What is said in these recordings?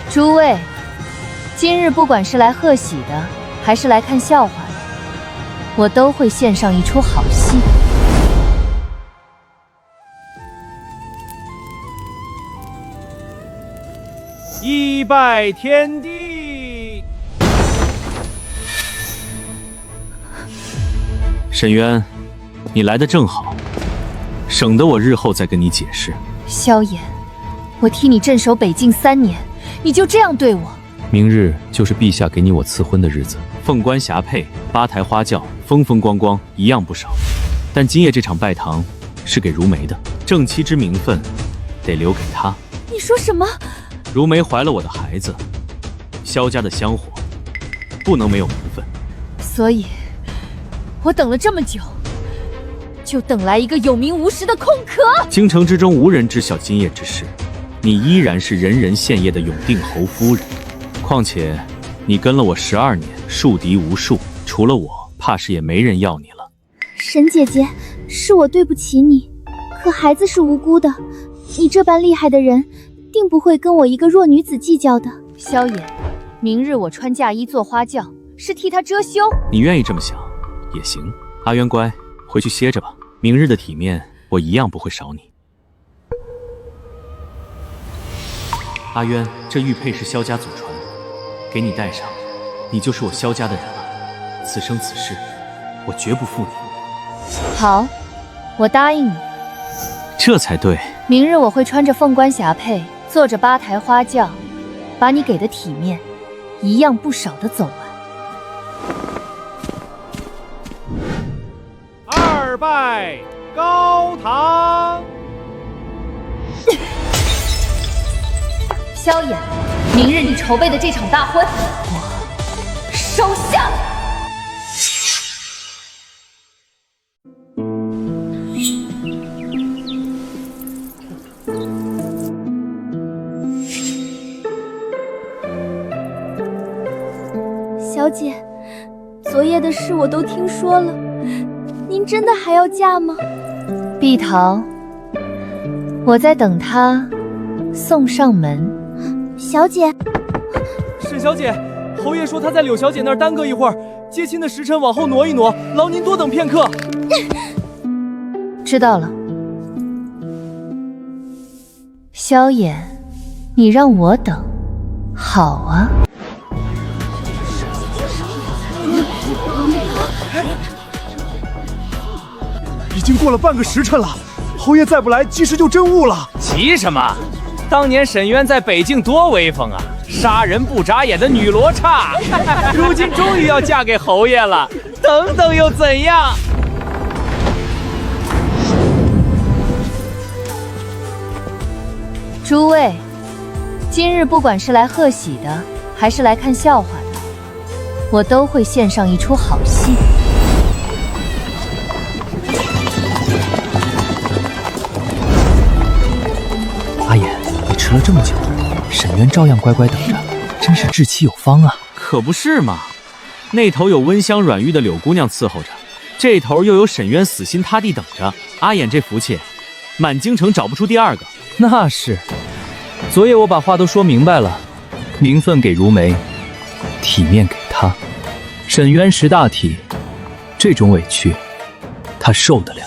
诸位，今日不管是来贺喜的，还是来看笑话的，我都会献上一出好戏。一拜天地。沈渊，你来的正好，省得我日后再跟你解释。萧炎，我替你镇守北境3年，你就这样对我？明日就是陛下给你我赐婚的日子，凤冠霞帔，8台花轿，风风光光，一样不少。但今夜这场拜堂是给如梅的，正妻之名分得留给她。你说什么？如梅怀了我的孩子，萧家的香火不能没有名分。所以，我等了这么久，就等来一个有名无实的空壳。京城之中无人知晓今夜之事，你依然是人人羡艳的永定侯夫人。况且，你跟了我12年，树敌无数，除了我，怕是也没人要你了。沈姐姐，是我对不起你，可孩子是无辜的，你这般厉害的人，定不会跟我一个弱女子计较的。萧炎，明日我穿嫁衣做花轿，是替他遮羞。你愿意这么想也行。阿渊乖，回去歇着吧，明日的体面我一样不会少你。阿渊，这玉佩是萧家祖传，给你戴上，你就是我萧家的人了。此生此世，我绝不负你。好，我答应你。这才对。明日我会穿着凤冠霞帔，坐着8台花轿，把你给的体面一样不少的走完。2拜高堂。萧炎，明日你筹备的这场大婚，我收下。小姐，昨夜的事我都听说了，您真的还要嫁吗？碧桃，我在等他送上门。小姐，沈小姐，侯爷说他在柳小姐那儿耽搁一会儿，接亲的时辰往后挪一挪，劳您多等片刻。知道了。萧炎，你让我等，好啊。已经过了半个时辰了，侯爷再不来，吉时就真误了。急什么？当年沈渊在北境多威风啊，杀人不眨眼的女罗刹，如今终于要嫁给侯爷了，等等又怎样？诸位，今日不管是来贺喜的，还是来看笑话的，我都会献上一出好戏。阿衍，你迟了这么久，沈渊照样乖乖等着，真是志气有方啊！可不是嘛，那头有温香软玉的柳姑娘伺候着，这头又有沈渊死心塌地等着。阿衍这福气，满京城找不出第二个。那是，昨夜我把话都说明白了，名分给如梅，体面给她。沈渊识大体，这种委屈，他受得了。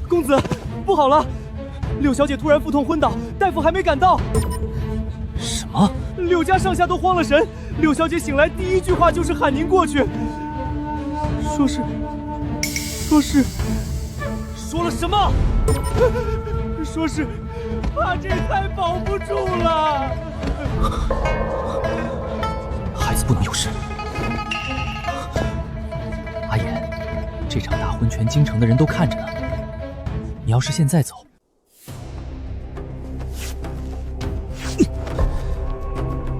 公子，不好了！柳小姐突然腹痛昏倒，大夫还没赶到。什么？柳家上下都慌了神。柳小姐醒来第一句话就是喊您过去，说了什么？说是怕这胎保不住了。孩子不能有事。阿衍，这场大婚全京城的人都看着呢，你要是现在走，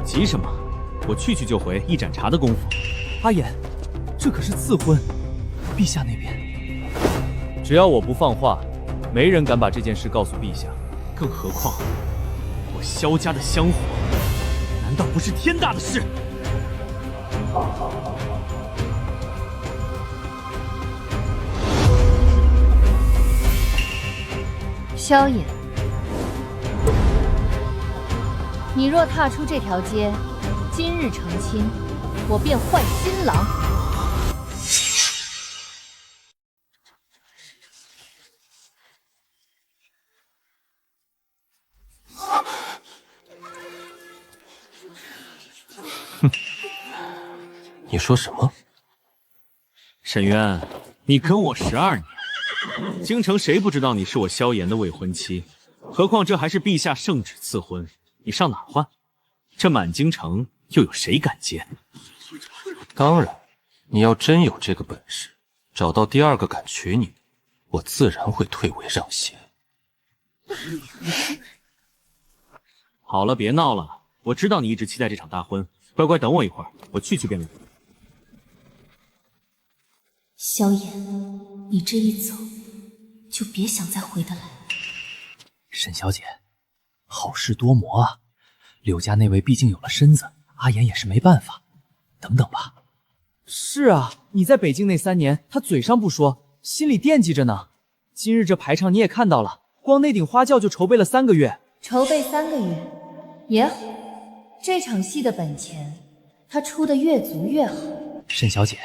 急什么？我去就回，一盏茶的功夫。阿衍，这可是赐婚，陛下那边……只要我不放话，没人敢把这件事告诉陛下，更何况我萧家的香火，难道不是天大的事？萧衍，你若踏出这条街，今日成亲，我便换新郎。你说什么？沈渊，你跟我12年，京城谁不知道你是我萧炎的未婚妻？何况这还是陛下圣旨赐婚，你上哪换？这满京城又有谁敢接？当然，你要真有这个本事，找到第二个敢娶你的，我自然会退位让贤。好了，别闹了，我知道你一直期待这场大婚，乖乖等我一会儿，我去便了。萧炎，你这一走，就别想再回得来。沈小姐，好事多磨啊！柳家那位毕竟有了身子，阿言也是没办法。等等吧。是啊，你在北京那3年，他嘴上不说，心里惦记着呢。今日这排场你也看到了，光那顶花轿就筹备了3个月。筹备3个月，也好。这场戏的本钱，他出的越足越好。沈小姐，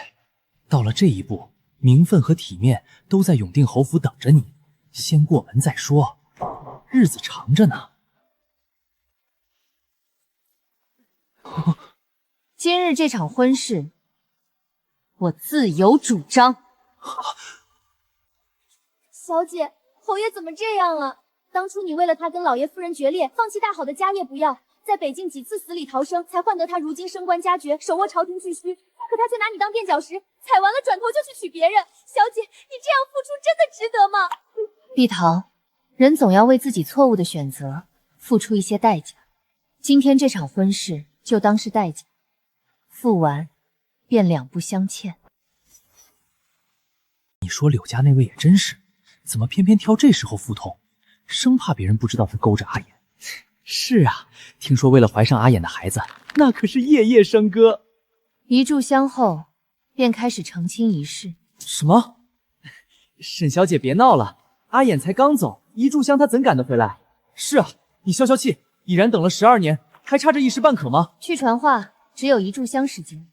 到了这一步，名分和体面都在永定侯府等着你，先过门再说，日子长着呢。今日这场婚事，我自有主张。小姐，侯爷怎么这样啊？当初你为了他跟老爷夫人决裂，放弃大好的家业不要，在北境几次死里逃生，才换得他如今升官加爵，手握朝廷巨须。可他却拿你当垫脚石，踩完了转头就去娶别人。小姐，你这样付出真的值得吗？碧桃，人总要为自己错误的选择付出一些代价。今天这场婚事就当是代价，付完便两不相欠。你说柳家那位也真是，怎么偏偏挑这时候腹痛，生怕别人不知道他勾着阿言。是啊，听说为了怀上阿衍的孩子，那可是夜夜笙歌。一炷香后，便开始成亲仪式。什么？沈小姐别闹了，阿衍才刚走，一炷香他怎赶得回来？是啊，你消消气，已然等了12年，还差这一时半刻吗？去传话，只有一炷香时间。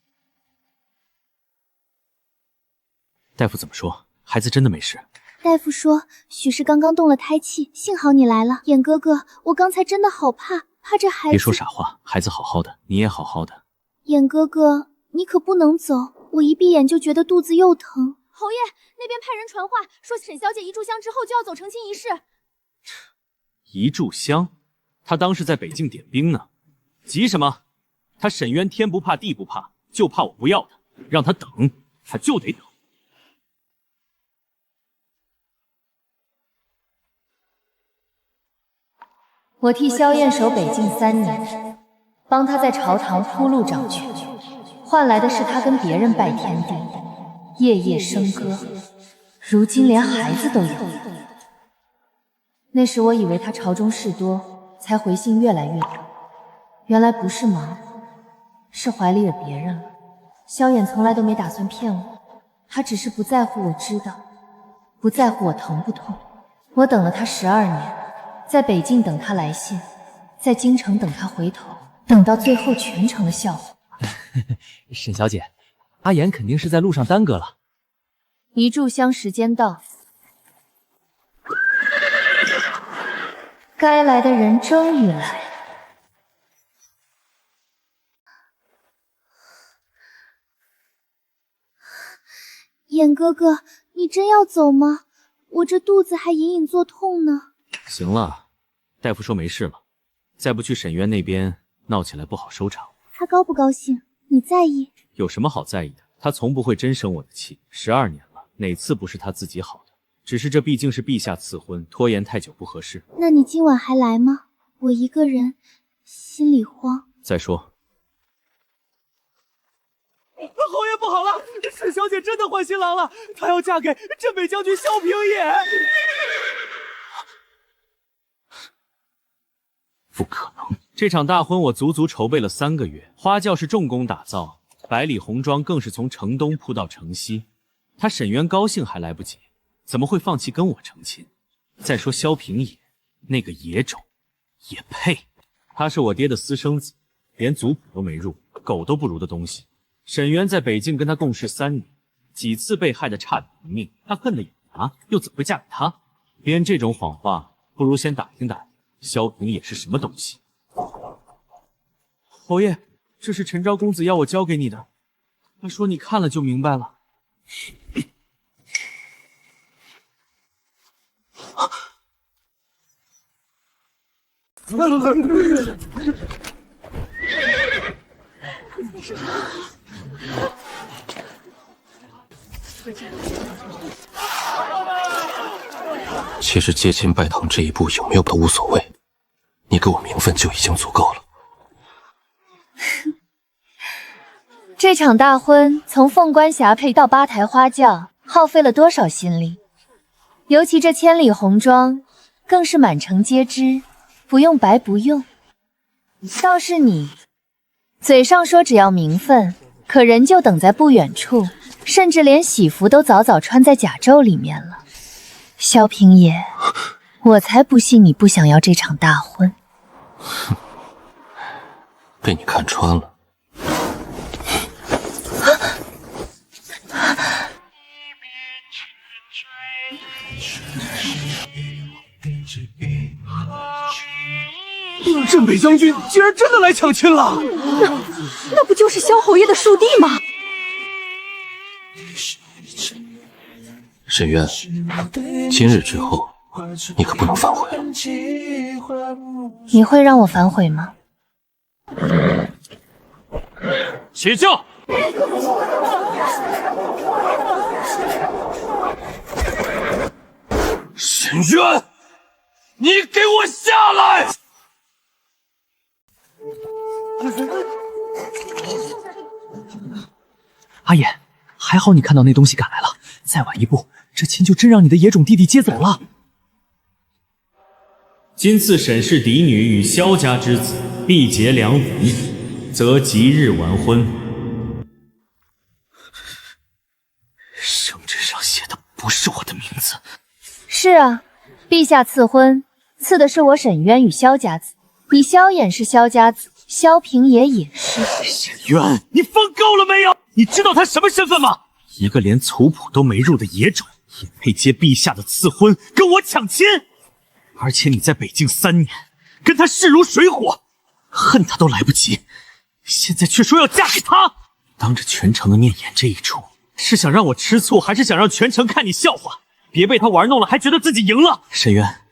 大夫怎么说？孩子真的没事？大夫说许是刚刚动了胎气，幸好你来了。衍哥哥，我刚才真的好怕这孩子。别说傻话，孩子好好的，你也好好的。衍哥哥，你可不能走，我一闭眼就觉得肚子又疼。侯爷，那边派人传话说沈小姐一炷香之后就要走成亲仪式。一炷香？他当是在北境点兵呢，急什么？他沈渊天不怕地不怕，就怕我不要他，让他等，他就得等。我替萧燕守北境3年，帮他在朝堂铺路掌权，换来的是他跟别人拜天地，夜夜笙歌，如今连孩子都有。那时我以为他朝中事多，才回信越来越多，原来不是忙，是怀里有别人了。萧衍从来都没打算骗我，他只是不在乎我知道，不在乎我疼不痛。我等了他12年。在北境等他来信，在京城等他回头，等到最后全成了笑话。沈小姐，阿言肯定是在路上耽搁了。一炷香时间到，该来的人终于来。衍哥哥，你真要走吗？我这肚子还隐隐作痛呢。行了，大夫说没事了，再不去沈渊那边闹起来不好收场。他高不高兴？你在意？有什么好在意的？他从不会真生我的气，12年了，哪次不是他自己好的？只是这毕竟是陛下赐婚，拖延太久不合适。那你今晚还来吗？我一个人心里慌。再说，侯爷不好了，沈小姐真的换新郎了，她要嫁给镇北将军萧平野。这场大婚我足足筹备了3个月，花轿是重工打造，百里红妆更是从城东铺到城西。他沈渊高兴还来不及，怎么会放弃跟我成亲？再说萧平野那个野种，也配？他是我爹的私生子，连族谱都没入，狗都不如的东西。沈渊在北境跟他共事3年，几次被害的差点没命，他恨得咬牙，又怎么会嫁给他？编这种谎话，不如先打听打听萧平野是什么东西。侯爷，这是陈昭公子要我交给你的，他说你看了就明白了。其实接亲拜堂这一步有没有都无所谓，你给我名分就已经足够了。这场大婚从凤冠霞帔到八抬花轿，耗费了多少心力？尤其这千里红妆，更是满城皆知，不用白不用。倒是你，嘴上说只要名分，可人就等在不远处，甚至连喜服都早早穿在甲胄里面了。萧平野，我才不信你不想要这场大婚。哼，被你看穿了。镇北将军竟然真的来抢亲了！那不就是萧侯爷的庶弟吗？沈渊，今日之后，你可不能反悔了。你会让我反悔吗？起轿！沈渊，你给我下来！阿野，还好你看到那东西赶来了，再晚一步，这亲就真让你的野种弟弟接走了。今次沈氏嫡女与萧家之子缔结良缘，则即日完婚。圣旨上写的不是我的名字。是啊，陛下赐婚，赐的是我沈渊与萧家子。你萧衍是萧家子，萧平野也是。沈渊，你疯够了没有？你知道他什么身份吗？一个连族谱都没入的野种，也配接陛下的赐婚，跟我抢亲？而且你在北境3年，跟他势如水火，恨他都来不及，现在却说要嫁给他，当着全城的面演这一出，是想让我吃醋，还是想让全城看你笑话？别被他玩弄了，还觉得自己赢了。沈渊，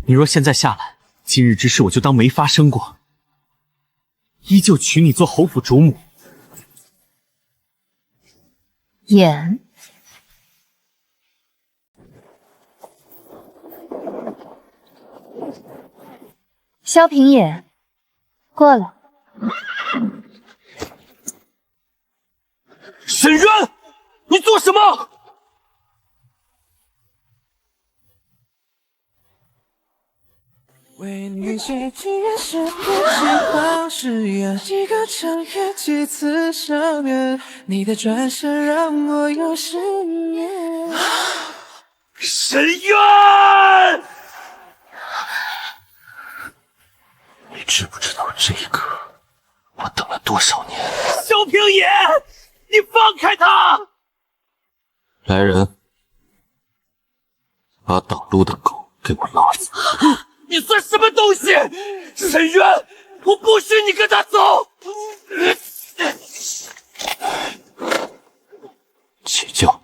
你若现在下来，今日之事我就当没发生过，依旧娶你做侯府主母。演。萧平野，过来。沈渊，你做什么？为你写几页诗，几行誓言，几个长夜，几次相约，你的转身让我有失眠。沈渊，你知不知道这一刻我等了多少年？萧平野，你放开他！来人，把挡路的狗给我拉走！你算什么东西？沈渊，我不许你跟他走！起轿！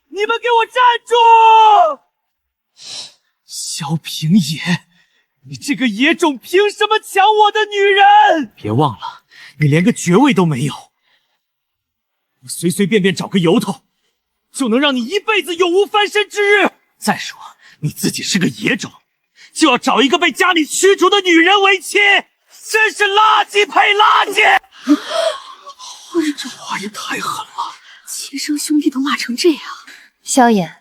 你们给我站住！萧平野，你这个野种，凭什么抢我的女人？别忘了，你连个爵位都没有。我随随便便找个由头，就能让你一辈子永无翻身之日。再说你自己是个野种，就要找一个被家里驱逐的女人为妻，真是垃圾配垃圾！这话也太狠了，亲生兄弟都骂成这样，萧衍，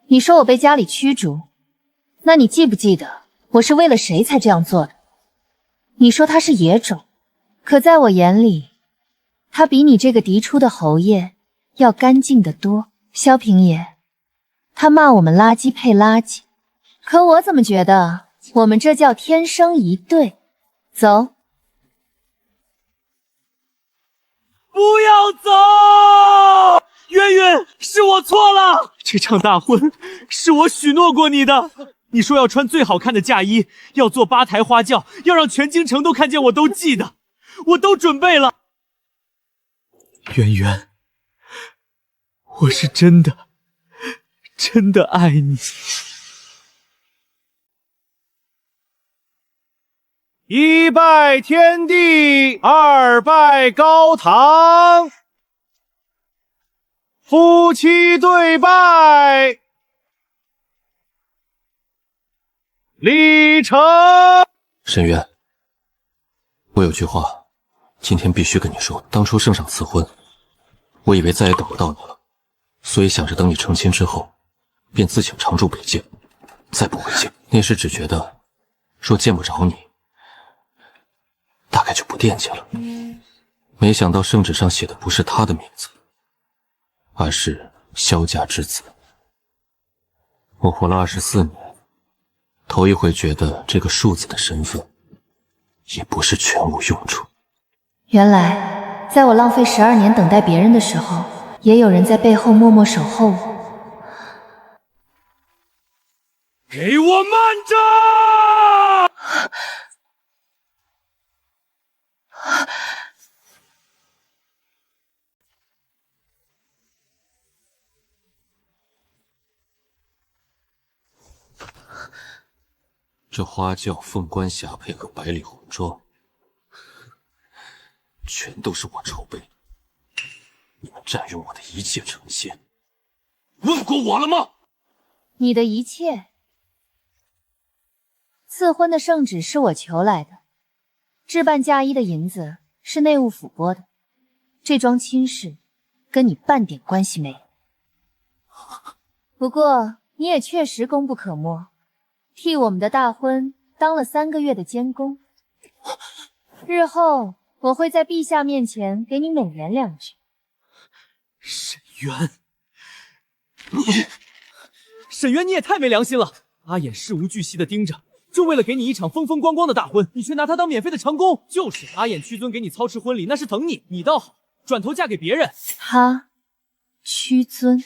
你说我被家里驱逐，那你记不记得我是为了谁才这样做的？你说他是野种，可在我眼里，他比你这个嫡出的侯爷要干净得多。萧平爷，他骂我们垃圾配垃圾，可我怎么觉得我们这叫天生一对？走。不要走！渊渊，是我错了，这场大婚是我许诺过你的。你说要穿最好看的嫁衣，要做八抬花轿，要让全京城都看见，我都记得，我都准备了。渊渊，我是真的爱你。一拜天地，二拜高堂，夫妻对拜，礼成。沈渊，我有句话，今天必须跟你说。当初圣上赐婚，我以为再也等不到你了，所以想着等你成亲之后，便自请常驻北境，再不回京。那时只觉得，若见不着你，大概就不惦记了。没想到圣旨上写的不是他的名字，而是萧家之子。我活了24年，头一回觉得这个庶子的身份也不是全无用处。原来，在我浪费12年等待别人的时候，也有人在背后默默守候我。给我慢着！这花轿、凤冠霞帔和百里红妆，全都是我筹备的。你们占用我的一切诚心，问过我了吗？你的一切？赐婚的圣旨是我求来的，置办嫁衣的银子是内务府拨的，这桩亲事跟你半点关系没有。不过你也确实功不可没，替我们的大婚当了3个月的监工。日后我会在陛下面前给你美言2句。沈渊，沈渊，你也太没良心了！阿衍事无巨细的盯着，就为了给你一场风风光光的大婚，你却拿他当免费的长工。就是阿衍屈尊给你操持婚礼，那是疼你，你倒好，转头嫁给别人。他屈尊，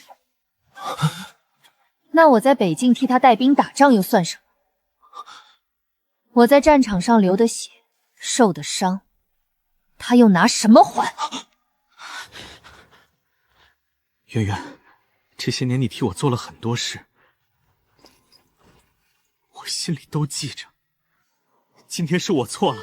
那我在北境替他带兵打仗又算什么？我在战场上流的血，受的伤，他又拿什么还？渊渊，这些年你替我做了很多事，我心里都记着。今天是我错了，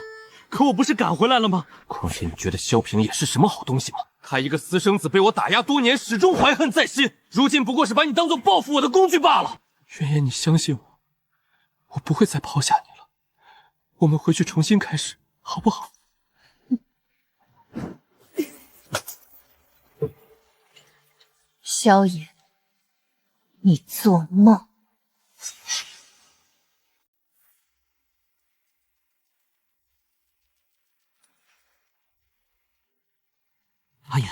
可我不是赶回来了吗？况且你觉得萧平也是什么好东西吗？他一个私生子被我打压多年，始终怀恨在心，如今不过是把你当做报复我的工具罢了。渊渊，你相信我，我不会再抛下你了。我们回去重新开始，好不好？萧衍，你做梦！阿衍，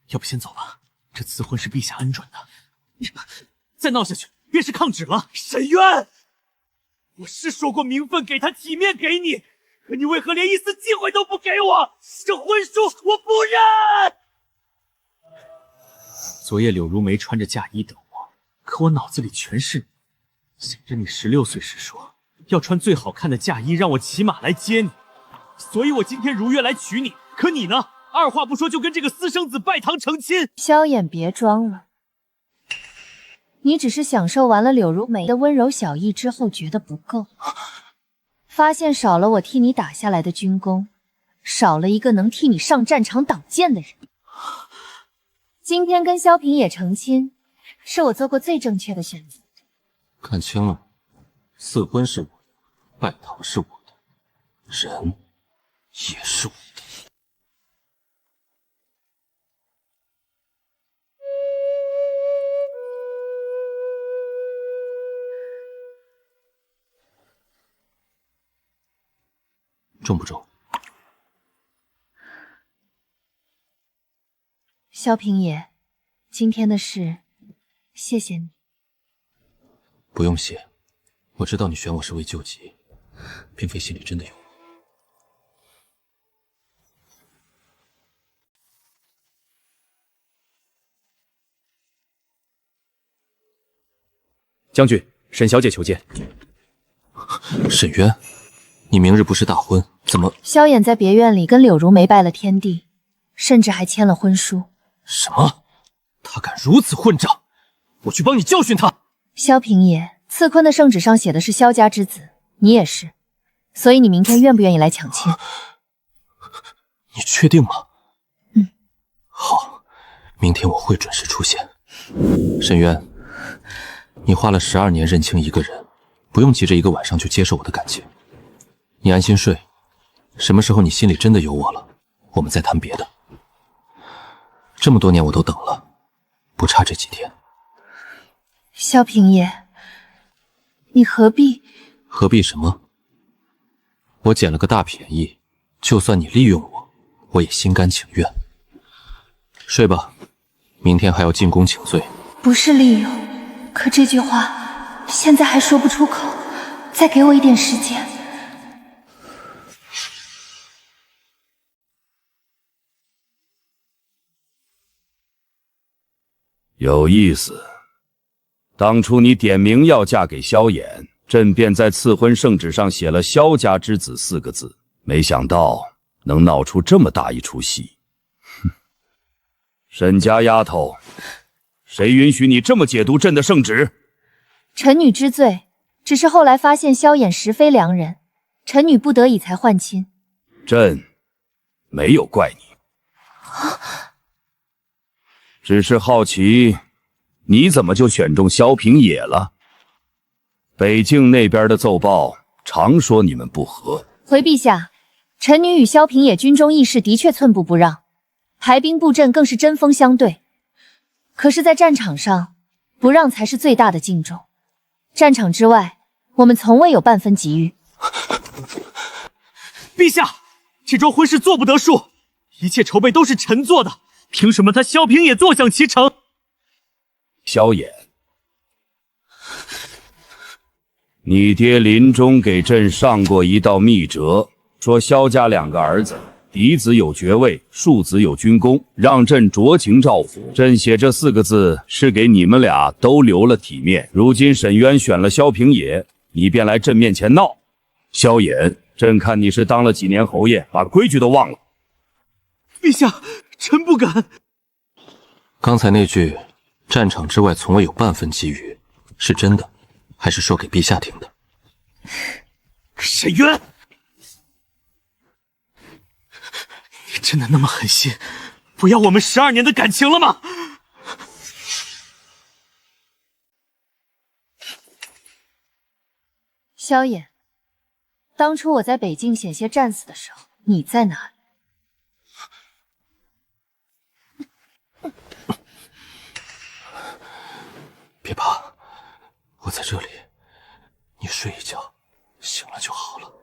要不先走吧？这赐婚是陛下恩准的，再闹下去便是抗旨了。沈渊，我是说过名分给他，体面给你，可你为何连一丝机会都不给我？这婚书我不认！昨夜柳如梅穿着嫁衣等我，可我脑子里全是你。想着你16岁时说要穿最好看的嫁衣，让我骑马来接你，所以我今天如约来娶你。可你呢？二话不说就跟这个私生子拜堂成亲。萧衍，别装了，你只是享受完了柳如梅的温柔小意之后觉得不够，发现少了我替你打下来的军功，少了一个能替你上战场挡箭的人。今天跟萧平野成亲，是我做过最正确的选择。看清了，赐婚是我的，拜堂是我的，人也是我的。重不重？萧平野，今天的事，谢谢你。不用谢，我知道你选我是为救急，并非心里真的有我。将军，沈小姐求见。沈渊，你明日不是大婚，怎么？萧衍在别院里跟柳如梅拜了天地，甚至还签了婚书。什么？他敢如此混账！我去帮你教训他。萧平野，赐坤的圣旨上写的是萧家之子，你也是，所以你明天愿不愿意来抢亲？你确定吗？嗯。好，明天我会准时出现。沈渊，你花了12年认清一个人，不用急着一个晚上就接受我的感情。你安心睡，什么时候你心里真的有我了，我们再谈别的。这么多年我都等了，不差这几天。萧平野，你何必？何必什么？我捡了个大便宜，就算你利用我，我也心甘情愿。睡吧，明天还要进宫请罪。不是利用，可这句话现在还说不出口，再给我一点时间。有意思，当初你点名要嫁给萧衍，朕便在赐婚圣旨上写了萧家之子4个字，没想到能闹出这么大一出戏。哼，沈家丫头，谁允许你这么解读朕的圣旨？臣女知罪，只是后来发现萧衍实非良人，臣女不得已才换亲。朕没有怪你。只是好奇，你怎么就选中萧平野了？北境那边的奏报常说你们不和。回陛下，臣女与萧平野军中义士的确寸步不让，排兵布阵更是针锋相对。可是，在战场上，不让才是最大的敬重。战场之外，我们从未有半分急于。陛下，这桩婚事做不得数，一切筹备都是臣做的。凭什么他萧平也坐享其成？萧衍，你爹临终给朕上过一道密折，说萧家2个儿子，嫡子有爵位，庶子有军功，让朕酌情照拂。朕写这4个字是给你们俩都留了体面。如今沈渊选了萧平野，你便来朕面前闹。萧衍，朕看你是当了几年侯爷，把规矩都忘了。陛下，臣不敢。刚才那句“战场之外从未有半分机遇”是真的，还是说给陛下听的？沈渊，你真的那么狠心，不要我们12年的感情了吗？萧衍，当初我在北境险些战死的时候，你在哪里？别怕，我在这里，你睡一觉，醒了就好了。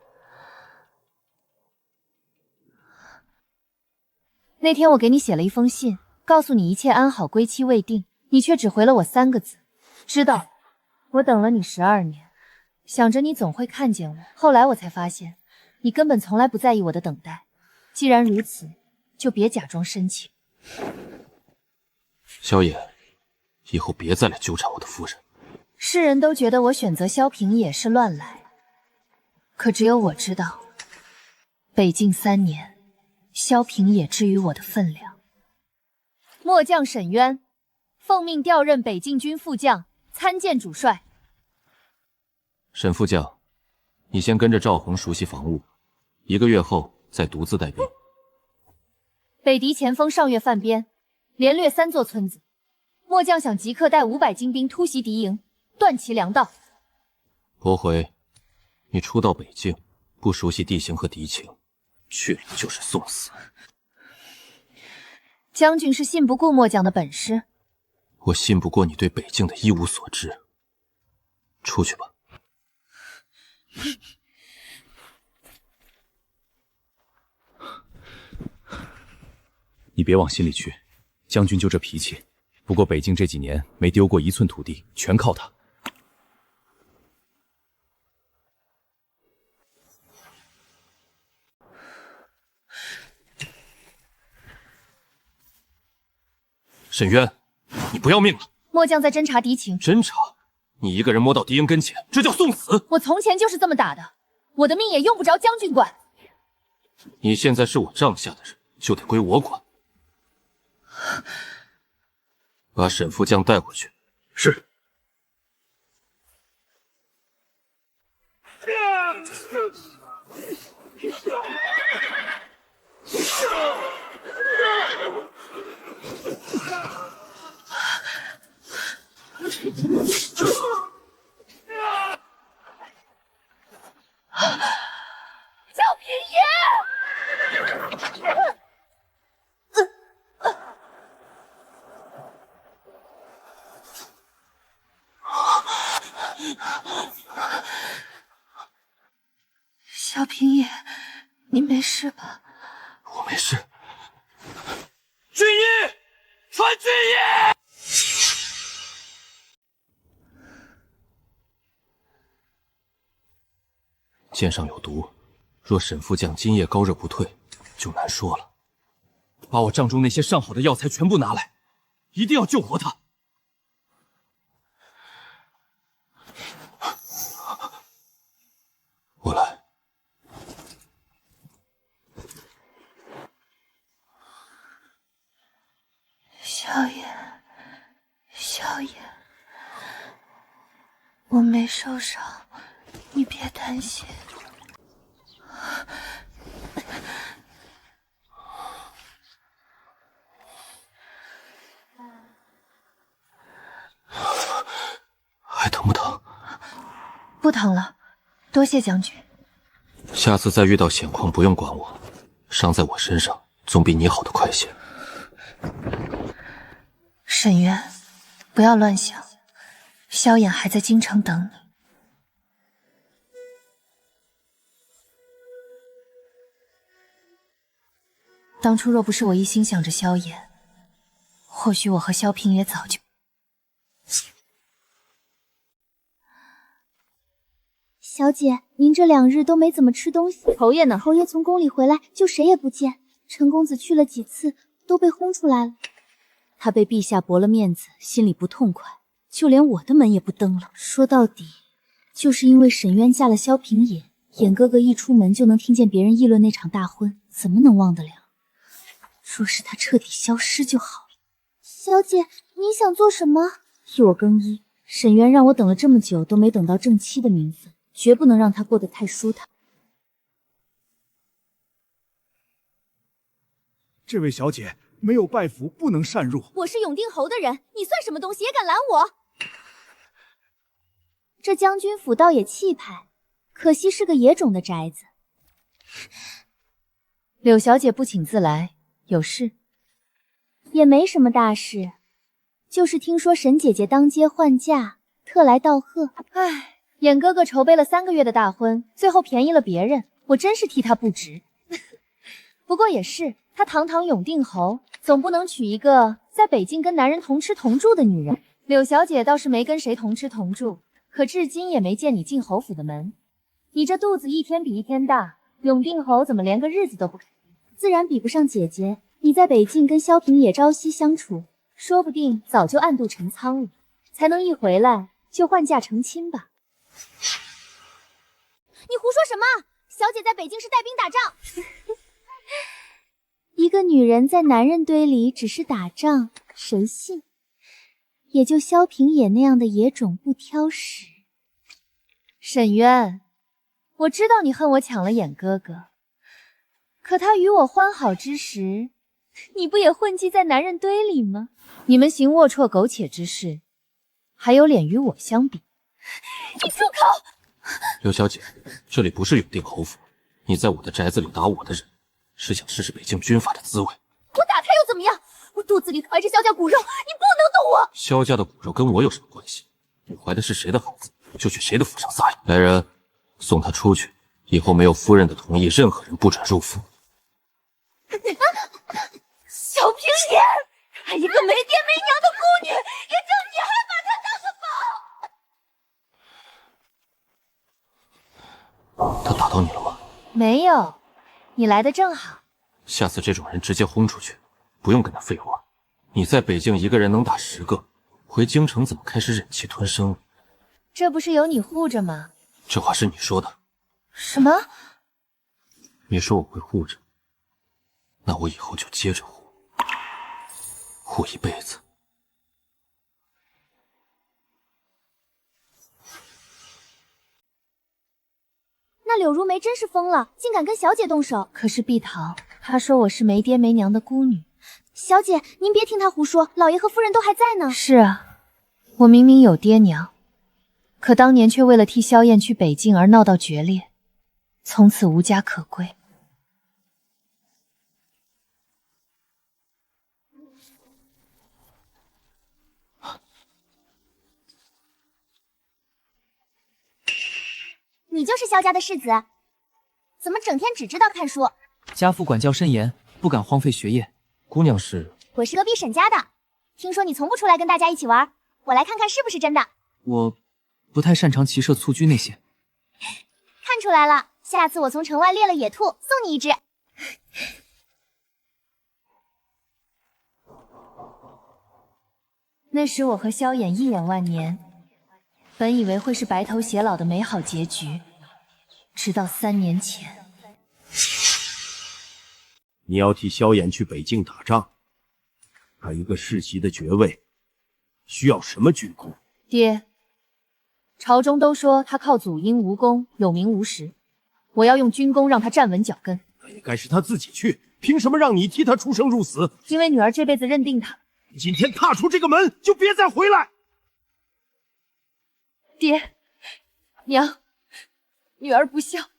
那天我给你写了一封信，告诉你一切安好，归期未定，你却只回了我3个字：知道。我等了你12年，想着你总会看见我，后来我才发现，你根本从来不在意我的等待。既然如此，就别假装深情。萧衍，以后别再来纠缠我的夫人。世人都觉得我选择萧平野是乱来，可只有我知道，北境3年，萧平野之于我的分量。末将沈渊，奉命调任北境军副将，参见主帅。沈副将，你先跟着赵恒熟悉防务，1个月后再独自带兵。北敌前锋上月犯边，连掠3座村子。末将想即刻带500精兵突袭敌营，断其粮道。驳回，你初到北境，不熟悉地形和敌情，去了就是送死。将军是信不过末将的本事，我信不过你对北境的一无所知。出去吧。你别往心里去，将军就这脾气。不过北境这几年没丢过1寸土地，全靠他。沈渊，你不要命了！末将在侦察敌情。侦察？你一个人摸到敌人跟前，这叫送死！我从前就是这么打的，我的命也用不着将军管。你现在是我帐下的人，就得归我管。把沈副将带回去。是。萧平野！萧平野，你没事吧？我没事。军医，传军医！剑上有毒，若沈副将今夜高热不退，就难说了。把我帐中那些上好的药材全部拿来，一定要救活他。我来。萧炎，萧炎，我没受伤，你别担心。还疼不疼？不疼了，多谢将军。下次再遇到险况不用管我，伤在我身上总比你好的快些。沈渊，不要乱想，萧衍还在京城等你。当初若不是我一心想着萧衍，或许我和萧平也早就……小姐，您这2日都没怎么吃东西。侯爷呢？侯爷从宫里回来就谁也不见，陈公子去了几次都被轰出来了。他被陛下驳了面子，心里不痛快，就连我的门也不登了。说到底，就是因为沈渊嫁了萧平野，衍哥哥一出门就能听见别人议论那场大婚，怎么能忘得了？若是他彻底消失就好了。小姐，你想做什么？替我更衣。沈渊让我等了这么久，都没等到正妻的名分，绝不能让他过得太舒坦。这位小姐没有拜服，不能擅入。我是永定侯的人，你算什么东西，也敢拦我？这将军府倒也气派，可惜是个野种的宅子。柳小姐不请自来，有事？也没什么大事，就是听说沈姐姐当街换嫁，特来道贺。唉，衍哥哥筹备了3个月的大婚，最后便宜了别人，我真是替他不值。不过也是，他堂堂永定侯，总不能娶一个在北京跟男人同吃同住的女人。柳小姐倒是没跟谁同吃同住，可至今也没见你进侯府的门。你这肚子一天比一天大，永定侯怎么连个日子都不肯？自然比不上姐姐。你在北境跟萧平野朝夕相处，说不定早就暗度陈仓了，才能一回来就换嫁成亲吧。你胡说什么？小姐在北京是带兵打仗。一个女人在男人堆里只是打仗，谁信？也就萧平野那样的野种不挑食。沈渊，我知道你恨我抢了衍哥哥，可他与我欢好之时，你不也混迹在男人堆里吗？你们行龌龊苟且之事，还有脸与我相比？你住口！刘小姐，这里不是永定侯府，你在我的宅子里打我的人，是想试试北境军法的滋味。我打他又怎么样？我肚子里怀着萧家骨肉，你不能动我！萧家的骨肉跟我有什么关系？你怀的是谁的孩子，就去谁的府上撒野。来人，送他出去，以后没有夫人的同意，任何人不准入府。萧平言，她一个没爹没娘的孤女，也就你还把她当个宝。他打到你了吗？没有，你来的正好。下次这种人直接轰出去，不用跟他废话。你在北境一个人能打10个，回京城怎么开始忍气吞声？这不是有你护着吗？这话是你说的。什么？你说我会护着，那我以后就接着护，护一辈子。那柳如梅真是疯了，竟敢跟小姐动手。可是碧桃，她说我是没爹没娘的孤女。小姐，您别听她胡说，老爷和夫人都还在呢。是啊，我明明有爹娘，可当年却为了替萧燕去北境而闹到决裂，从此无家可归。你就是萧家的世子，怎么整天只知道看书？家父管教甚严，不敢荒废学业。姑娘是？我是隔壁沈家的，听说你从不出来跟大家一起玩，我来看看是不是真的。我不太擅长骑射、蹴鞠那些。看出来了，下次我从城外猎了野兔，送你一只。那时我和萧衍一眼万年，本以为会是白头偕老的美好结局，直到3年前。你要替萧衍去北境打仗，他一个世袭的爵位，需要什么军功？爹，朝中都说他靠祖荫无功，有名无实，我要用军功让他站稳脚跟。那也该是他自己去，凭什么让你替他出生入死？因为女儿这辈子认定他。今天踏出这个门，就别再回来。爹，娘，女儿不孝。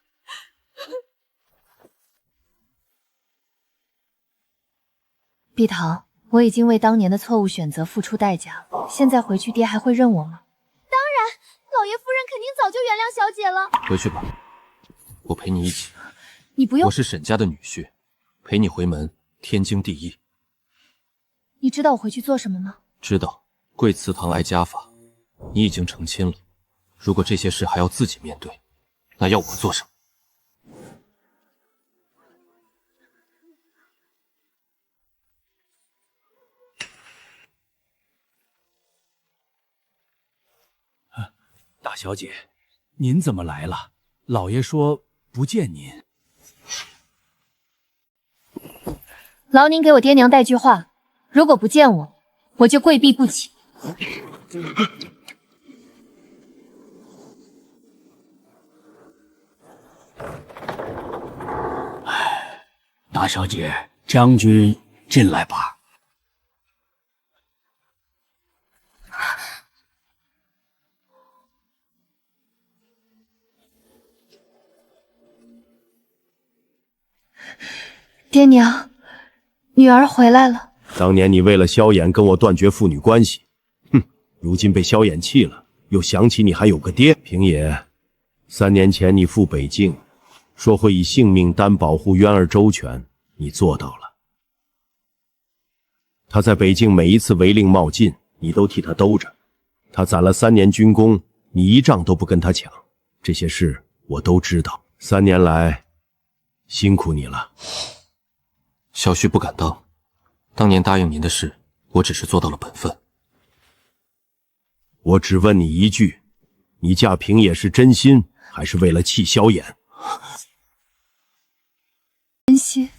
碧桃，我已经为当年的错误选择付出代价了，现在回去爹还会认我吗？当然，老爷夫人肯定早就原谅小姐了。回去吧，我陪你一起。你不用。我是沈家的女婿，陪你回门，天经地义。你知道我回去做什么吗？知道，贵祠堂挨家法，你已经成亲了。如果这些事还要自己面对，那要我做什么？大小姐，您怎么来了？老爷说不见您。劳您给我爹娘带句话，如果不见我，我就跪地不起。大小姐，将军进来吧。爹娘，女儿回来了。当年你为了萧衍跟我断绝父女关系，哼，如今被萧衍气了，又想起你还有个爹。平野，3年前你赴北境，说会以性命担保护渊儿周全，你做到了。他在北境每一次违令冒进，你都替他兜着。他攒了3年军功，你一仗都不跟他抢。这些事我都知道。3年来，辛苦你了。小婿不敢当，当年答应您的事，我只是做到了本分。我只问你一句，你嫁平野是真心，还是为了气萧衍？真心。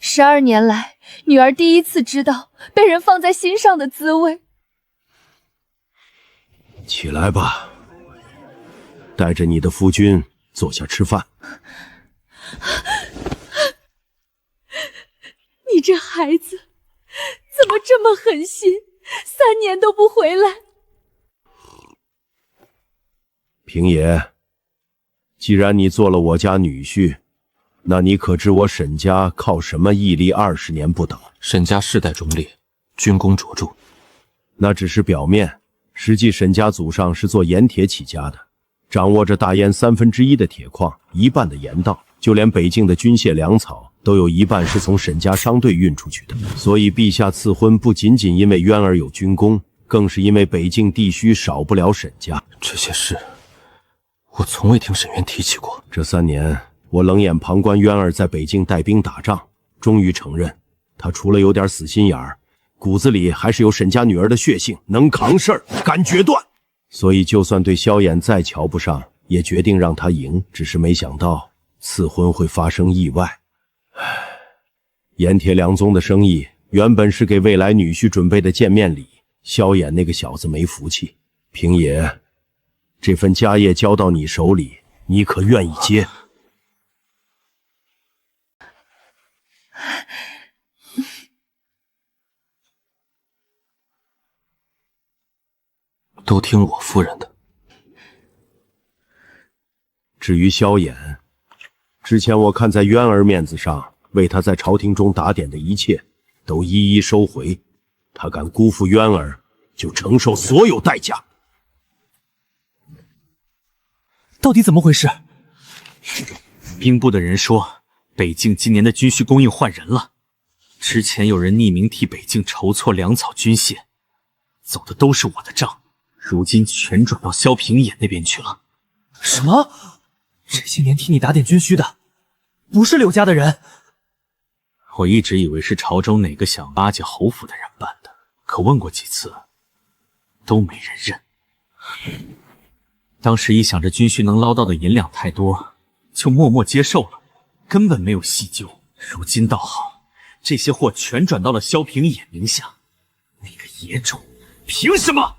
12年来，女儿第一次知道被人放在心上的滋味。起来吧，带着你的夫君坐下吃饭。你这孩子怎么这么狠心，3年都不回来？平野，既然你做了我家女婿，那你可知我沈家靠什么屹立20年不倒？沈家世代忠烈，军功卓著。那只是表面，实际沈家祖上是做盐铁起家的，掌握着大燕1/3的铁矿，1半的盐道。就连北境的军械粮草都有一半是从沈家商队运出去的。所以陛下赐婚不仅仅因为渊儿有军功，更是因为北境地区少不了沈家。这些事，我从未听沈渊提起过。这3年，我冷眼旁观渊儿在北境带兵打仗，终于承认，他除了有点死心眼儿，骨子里还是有沈家女儿的血性，能扛事儿，敢决断。所以就算对萧衍再瞧不上，也决定让他赢。只是没想到赐婚会发生意外。盐铁两宗的生意原本是给未来女婿准备的见面礼，萧衍那个小子没福气。平野，这份家业交到你手里，你可愿意接？都听我夫人的。至于萧衍，之前我看在渊儿面子上，为他在朝廷中打点的一切，都一一收回。他敢辜负渊儿，就承受所有代价。到底怎么回事？兵部的人说，北境今年的军需供应换人了。之前有人匿名替北境筹措粮草军械，走的都是我的账，如今全转到萧平野那边去了。什么？这些年替你打点军需的，不是柳家的人？我一直以为是朝中哪个想巴结侯府的人办的，可问过几次，都没人认。当时一想着军需能捞到的银两太多，就默默接受了，根本没有细究。如今倒好，这些货全转到了萧平野名下，那个野种凭什么？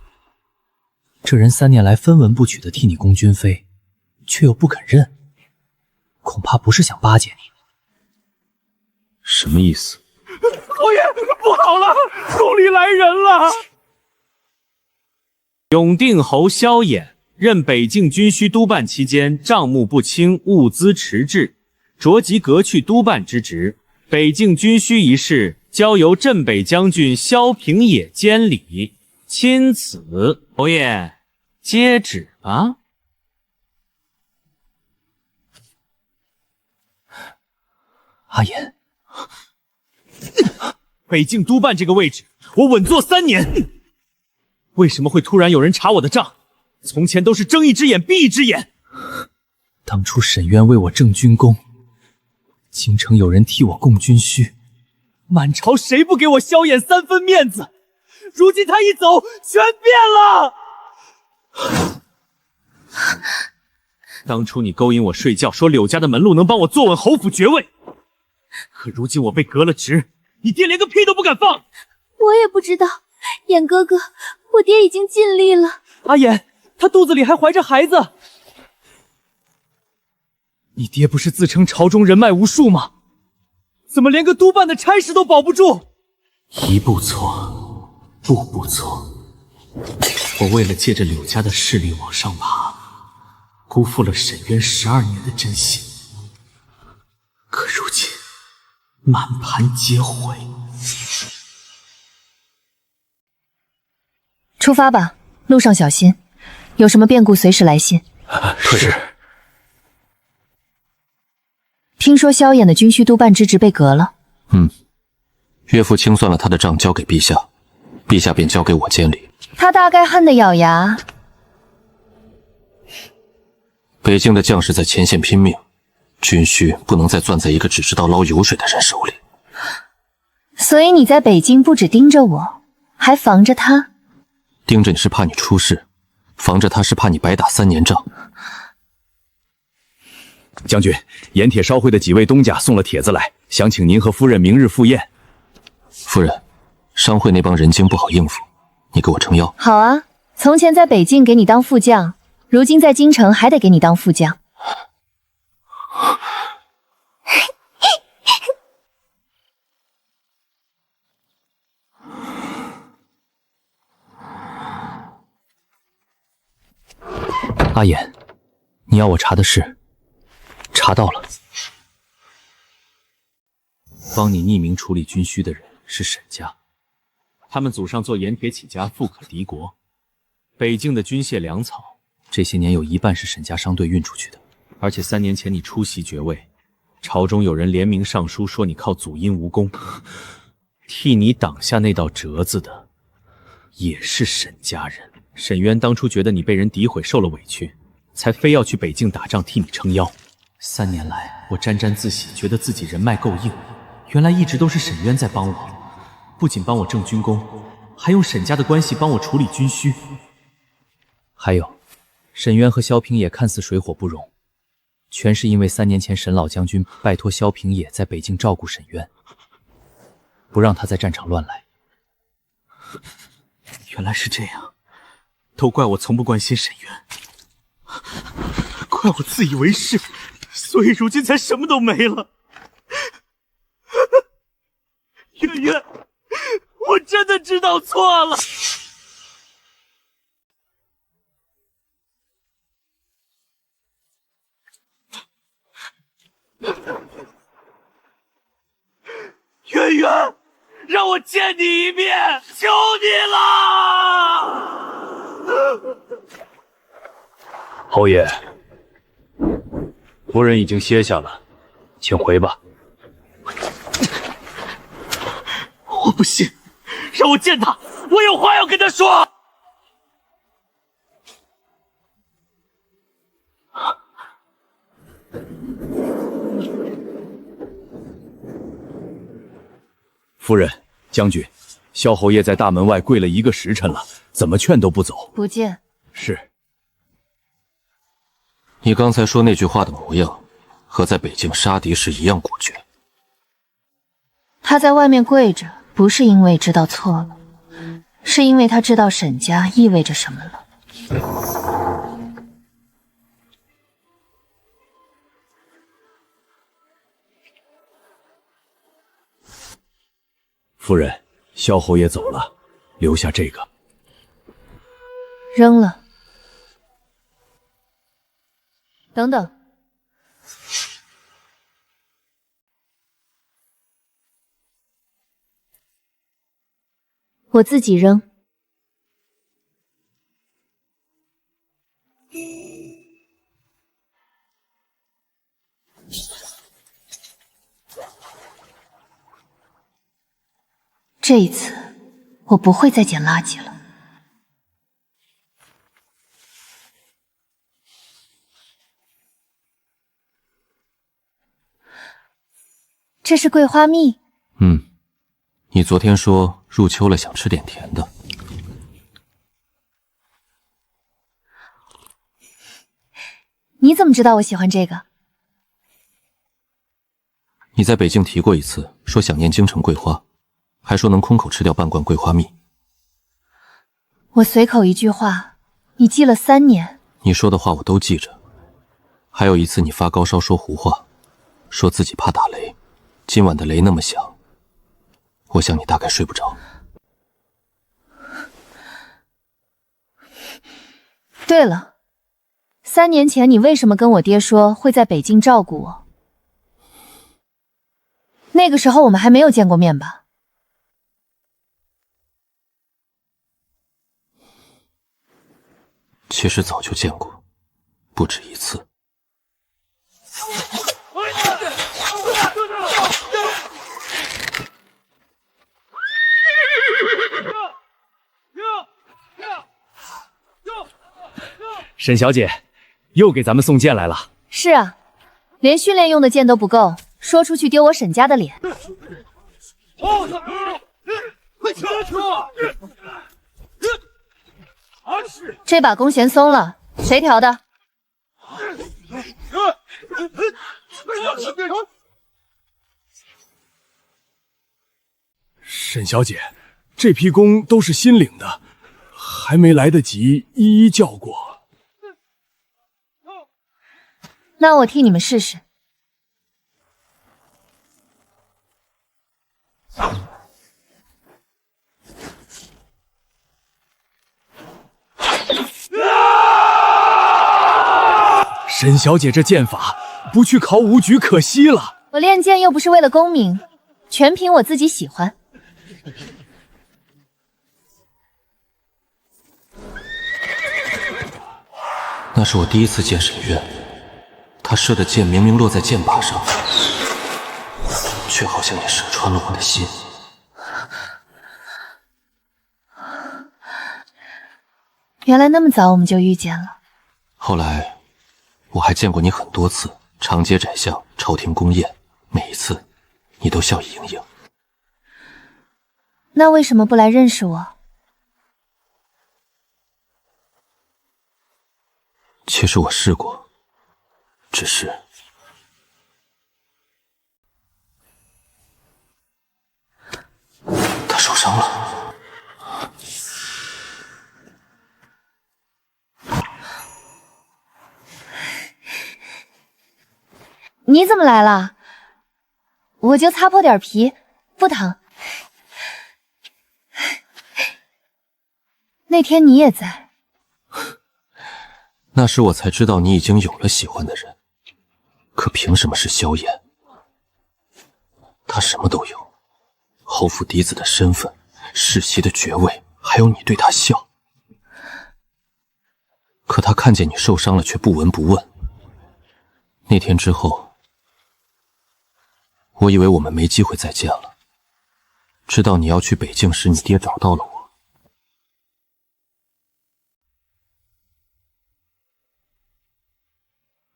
这人3年来分文不取的替你供军费，却又不肯认，恐怕不是想巴结你。什么意思？侯爷，不好了，宫里来人了！永定侯萧衍任北境军需督办期间，账目不清，物资迟滞，着即革去督办之职。北境军需一事交由镇北将军萧平野监理，钦此。侯爷，接旨吧。阿言，北境督办这个位置，我稳坐3年，为什么会突然有人查我的账？从前都是睁一只眼闭一只眼。当初沈渊为我挣军功，京城有人替我供军需，满朝谁不给我萧衍3分面子？如今他一走，全变了。当初你勾引我睡觉，说柳家的门路能帮我坐稳侯府爵位，可如今我被革了职，你爹连个屁都不敢放。我也不知道，衍哥哥，我爹已经尽力了。阿衍，他肚子里还怀着孩子。你爹不是自称朝中人脉无数吗？怎么连个督办的差事都保不住？一步错，步步错。我为了借着柳家的势力往上爬，辜负了沈渊12年的真心。可如今满盘皆毁。出发吧，路上小心，有什么变故随时来信。是。听说萧衍的军需督办之职被革了。岳父清算了他的账，交给陛下，陛下便交给我监理。他大概恨得咬牙。北境的将士在前线拼命，军需不能再攥在一个只知道捞油水的人手里。所以你在北京不只盯着我，还防着他。盯着你是怕你出事，防着他是怕你白打3年仗。将军，盐铁烧会的几位东家送了帖子来，想请您和夫人明日赴宴。夫人，商会那帮人精不好应付，你给我撑腰。好啊，从前在北境给你当副将，如今在京城还得给你当副将。阿言，你要我查的事，查到了。帮你匿名处理军需的人是沈家，他们祖上做盐铁起家，富可敌国。北境的军械粮草，这些年有一半是沈家商队运出去的。而且3年前你出袭爵位，朝中有人联名上书说你靠祖荫无功，替你挡下那道折子的也是沈家人。沈渊当初觉得你被人诋毁受了委屈，才非要去北境打仗替你撑腰。3年来，我沾沾自喜，觉得自己人脉够硬，原来一直都是沈渊在帮我，不仅帮我挣军功，还用沈家的关系帮我处理军需。还有，沈渊和萧平野看似水火不容，全是因为3年前沈老将军拜托萧平野在北境照顾沈渊，不让他在战场乱来。原来是这样，都怪我从不关心沈渊，怪我自以为是，所以如今才什么都没了。渊渊，我真的知道错了。渊渊，让我见你一面，求你了！侯爷，夫人已经歇下了，请回吧。我不信，让我见他，我有话要跟他说。夫人，将军，萧侯爷在大门外跪了1个时辰了，怎么劝都不走。不见。是。你刚才说那句话的模样，和在北境杀敌时一样果决。他在外面跪着，不是因为知道错了，是因为他知道沈家意味着什么了。夫人，萧侯爷走了，留下这个。扔了。等等。我自己扔。这一次，我不会再捡垃圾了。这是桂花蜜。你昨天说入秋了想吃点甜的。你怎么知道我喜欢这个？你在北京提过一次，说想念京城桂花，还说能空口吃掉半罐桂花蜜。我随口一句话，你记了3年。你说的话我都记着。还有一次你发高烧说胡话，说自己怕打雷，今晚的雷那么响，我想你大概睡不着。对了，3年前你为什么跟我爹说会在北京照顾我？那个时候我们还没有见过面吧？其实早就见过，不止一次。沈小姐，又给咱们送剑来了。是啊，连训练用的剑都不够，说出去丢我沈家的脸。这把弓弦松了，谁调的？沈小姐，这批弓都是新领的，还没来得及一一叫过。那我替你们试试。沈小姐这剑法，不去考武举可惜了。我练剑又不是为了功名，全凭我自己喜欢。那是我第一次见沈渊，他射的箭明明落在箭靶上，却好像也射穿了我的心。原来那么早我们就遇见了。后来我还见过你很多次，长街窄巷、朝廷宫宴，每一次你都笑意盈盈。那为什么不来认识我？其实我试过，只是他受伤了。你怎么来了？我就擦破点皮，不疼。那天你也在。那时我才知道你已经有了喜欢的人，可凭什么是萧炎？他什么都有，侯府嫡子的身份，世袭的爵位，还有你对他笑。可他看见你受伤了，却不闻不问。那天之后，我以为我们没机会再见了。直到你要去北境时，你爹找到了我。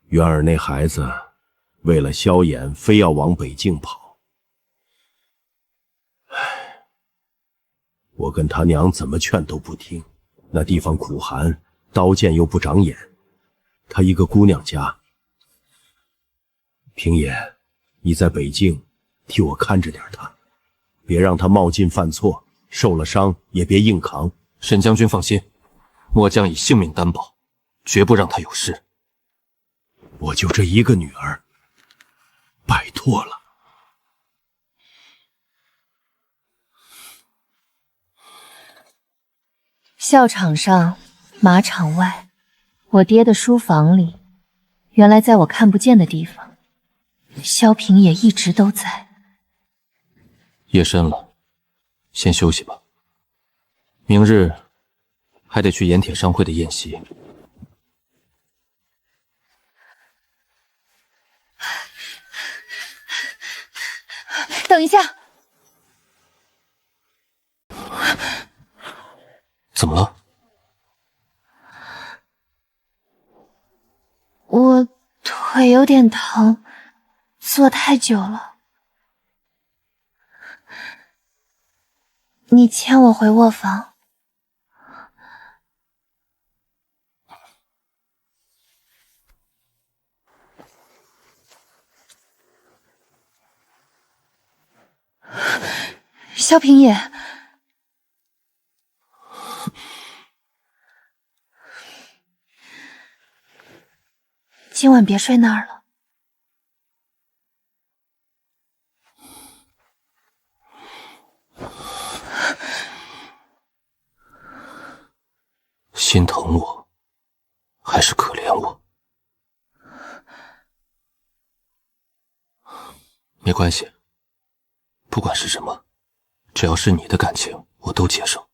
元儿那孩子为了萧炎，非要往北境跑。唉，我跟他娘怎么劝都不听，那地方苦寒，刀剑又不长眼，她一个姑娘家。平野，你在北境替我看着点她，别让她冒进犯错，受了伤也别硬扛。沈将军放心，末将以性命担保，绝不让她有事。我就这一个女儿，拜托了。校场上，马场外，我爹的书房里，原来在我看不见的地方，萧平也一直都在。夜深了，先休息吧。明日还得去盐铁商会的宴席。等一下，怎么了？我腿有点疼，坐太久了。你牵我回卧房。萧平野，今晚别睡那儿了。心疼我，还是可怜我？没关系，不管是什么，只要是你的感情，我都接受。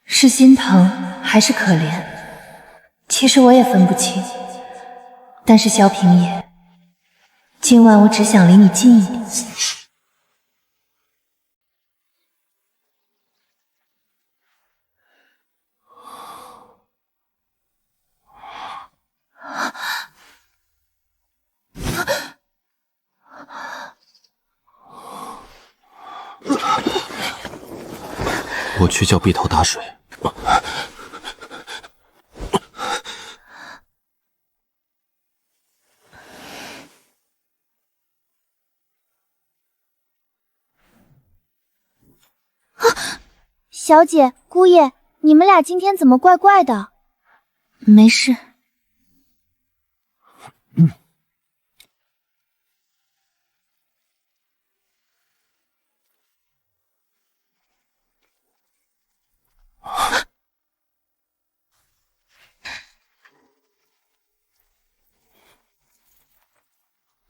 是心疼还是可怜？其实我也分不清。但是萧平野，今晚我只想离你近一点。我去叫碧头打水。小姐、姑爷，你们俩今天怎么怪怪的？没事。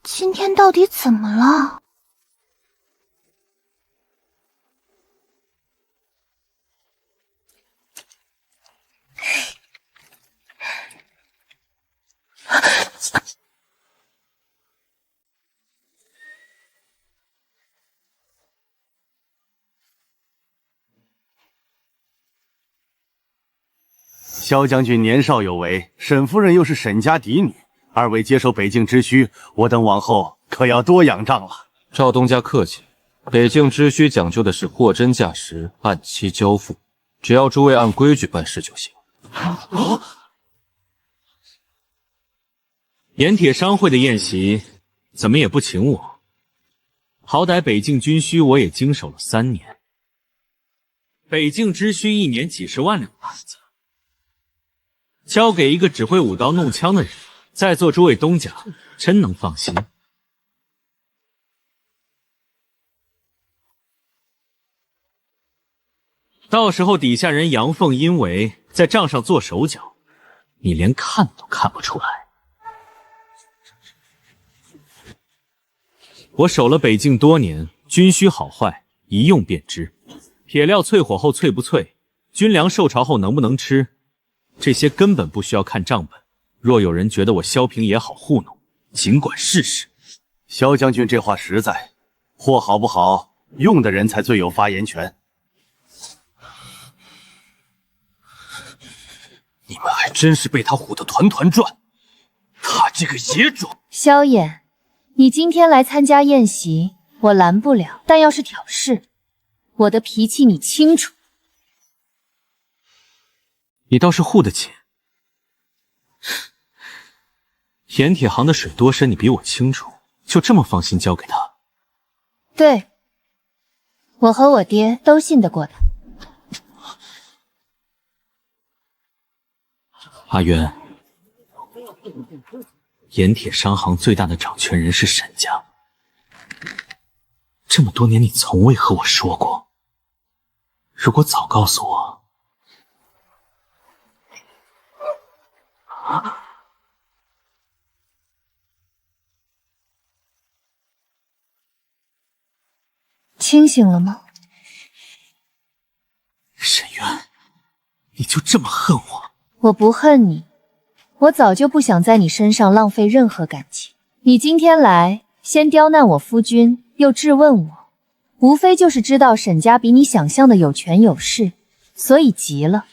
今天到底怎么了？萧将军年少有为，沈夫人又是沈家嫡女，二位接手北境之需，我等往后可要多仰仗了。赵东家客气，北境之需讲究的是货真价实，按期交付，只要诸位按规矩办事就行。盐铁商会的宴席怎么也不请我？好歹北境军需我也经手了3年，北境之需1年几十万两银子，交给一个只会舞刀弄枪的人，在座诸位东家真能放心。到时候底下人阳奉阴违，在账上做手脚，你连看都看不出来。我守了北境多年，军需好坏一用便知。铁料淬火后脆不脆，军粮受潮后能不能吃，这些根本不需要看账本。若有人觉得我萧平也好糊弄，尽管试试。萧将军这话实在，货好不好，用的人才最有发言权。你们还真是被他唬得团团转，他这个野种！萧衍，你今天来参加宴席，我拦不了，但要是挑事，我的脾气你清楚。你倒是护得起。盐铁行的水多深，你比我清楚，就这么放心交给他？对，我和我爹都信得过他。阿渊，盐铁商行最大的掌权人是沈家，这么多年你从未和我说过。如果早告诉我，清醒了吗？沈渊，你就这么恨我？我不恨你，我早就不想在你身上浪费任何感情。你今天来，先刁难我夫君，又质问我，无非就是知道沈家比你想象的有权有势，所以急了。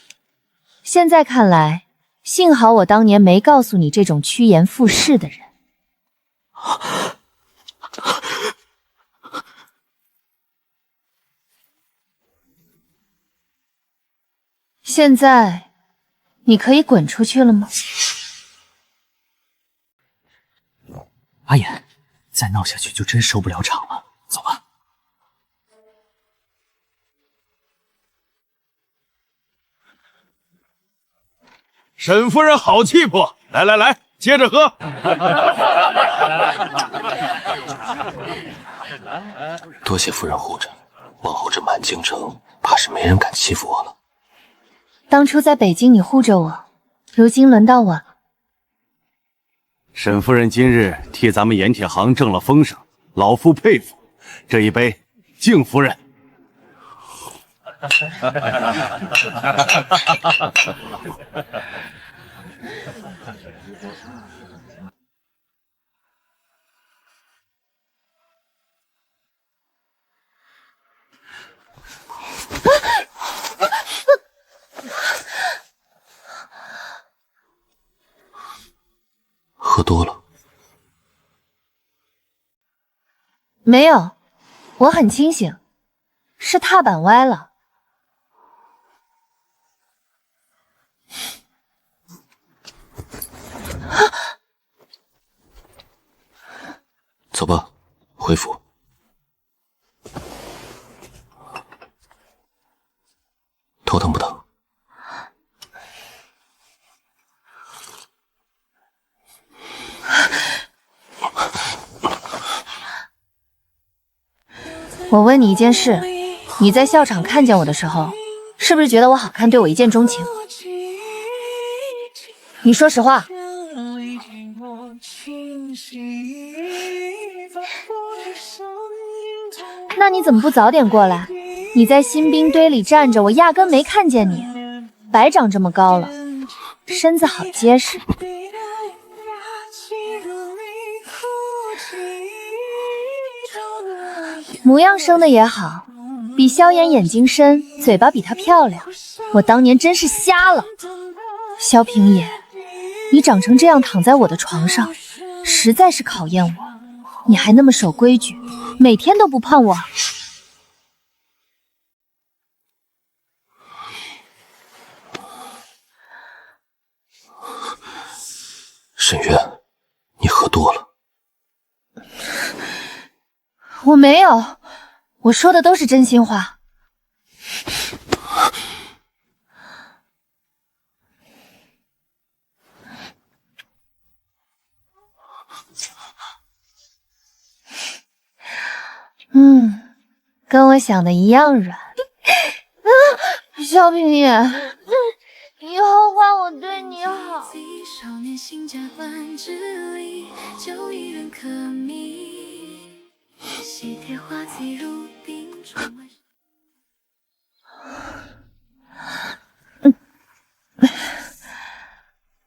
现在看来，幸好我当年没告诉你这种趋炎附势的人。现在你可以滚出去了吗？阿衍，再闹下去就真收不了场了，走吧。沈夫人好气魄，来来来，接着喝。多谢夫人护着，往后这满京城，怕是没人敢欺负我了。当初在北京你护着我，如今轮到我了。沈夫人今日替咱们盐铁行挣了风声，老夫佩服。这一杯敬夫人。喝多了？没有，我很清醒，是踏板歪了。走吧，回府。头疼不疼？我问你一件事，你在校场看见我的时候，是不是觉得我好看，对我一见钟情？你说实话。那你怎么不早点过来？你在新兵堆里站着，我压根没看见你，白长这么高了，身子好结实。模样生的也好，比萧炎眼睛深，嘴巴比她漂亮。我当年真是瞎了。萧平野，你长成这样躺在我的床上，实在是考验我。你还那么守规矩，每天都不碰我。沈渊，你喝多了。我没有，我说的都是真心话。跟我想的一样软。萧平野，以后换我对你好。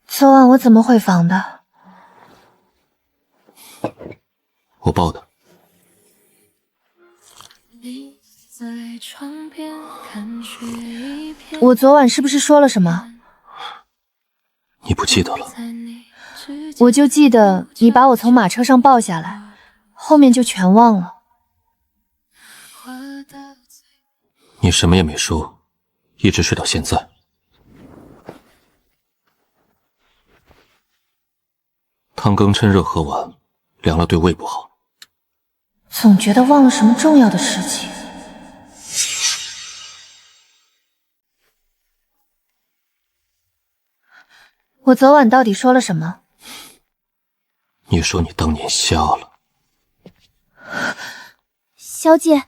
昨晚我怎么回房的？我抱的。我昨晚是不是说了什么？你不记得了？我就记得你把我从马车上抱下来，后面就全忘了。你什么也没说，一直睡到现在。汤羹趁热喝完，凉了对胃不好。总觉得忘了什么重要的事情。我昨晚到底说了什么？你说你当年瞎了。小姐，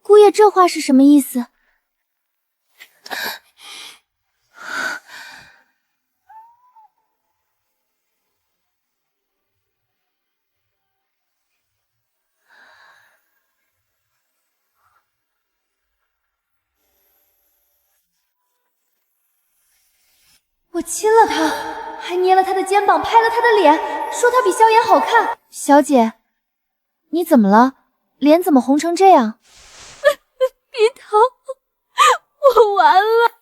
姑爷这话是什么意思？我亲了他，还捏了他的肩膀，拍了他的脸，说他比萧炎好看。小姐，你怎么了？脸怎么红成这样？碧桃，我完了。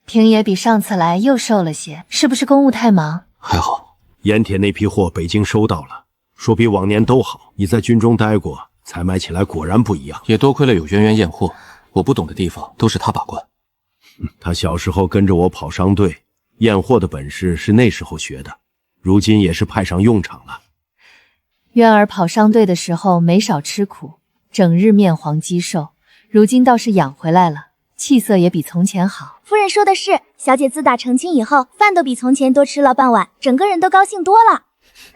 平野比上次来又瘦了些，是不是公务太忙？还好，盐铁那批货北京收到了，说比往年都好。你在军中待过，采买起来果然不一样。也多亏了有渊渊验货，我不懂的地方都是他把关。他小时候跟着我跑商队，验货的本事是那时候学的，如今也是派上用场了。渊儿跑商队的时候没少吃苦，整日面黄肌瘦，如今倒是养回来了，气色也比从前好。夫人说的是，小姐自打成亲以后，饭都比从前多吃了半碗，整个人都高兴多了。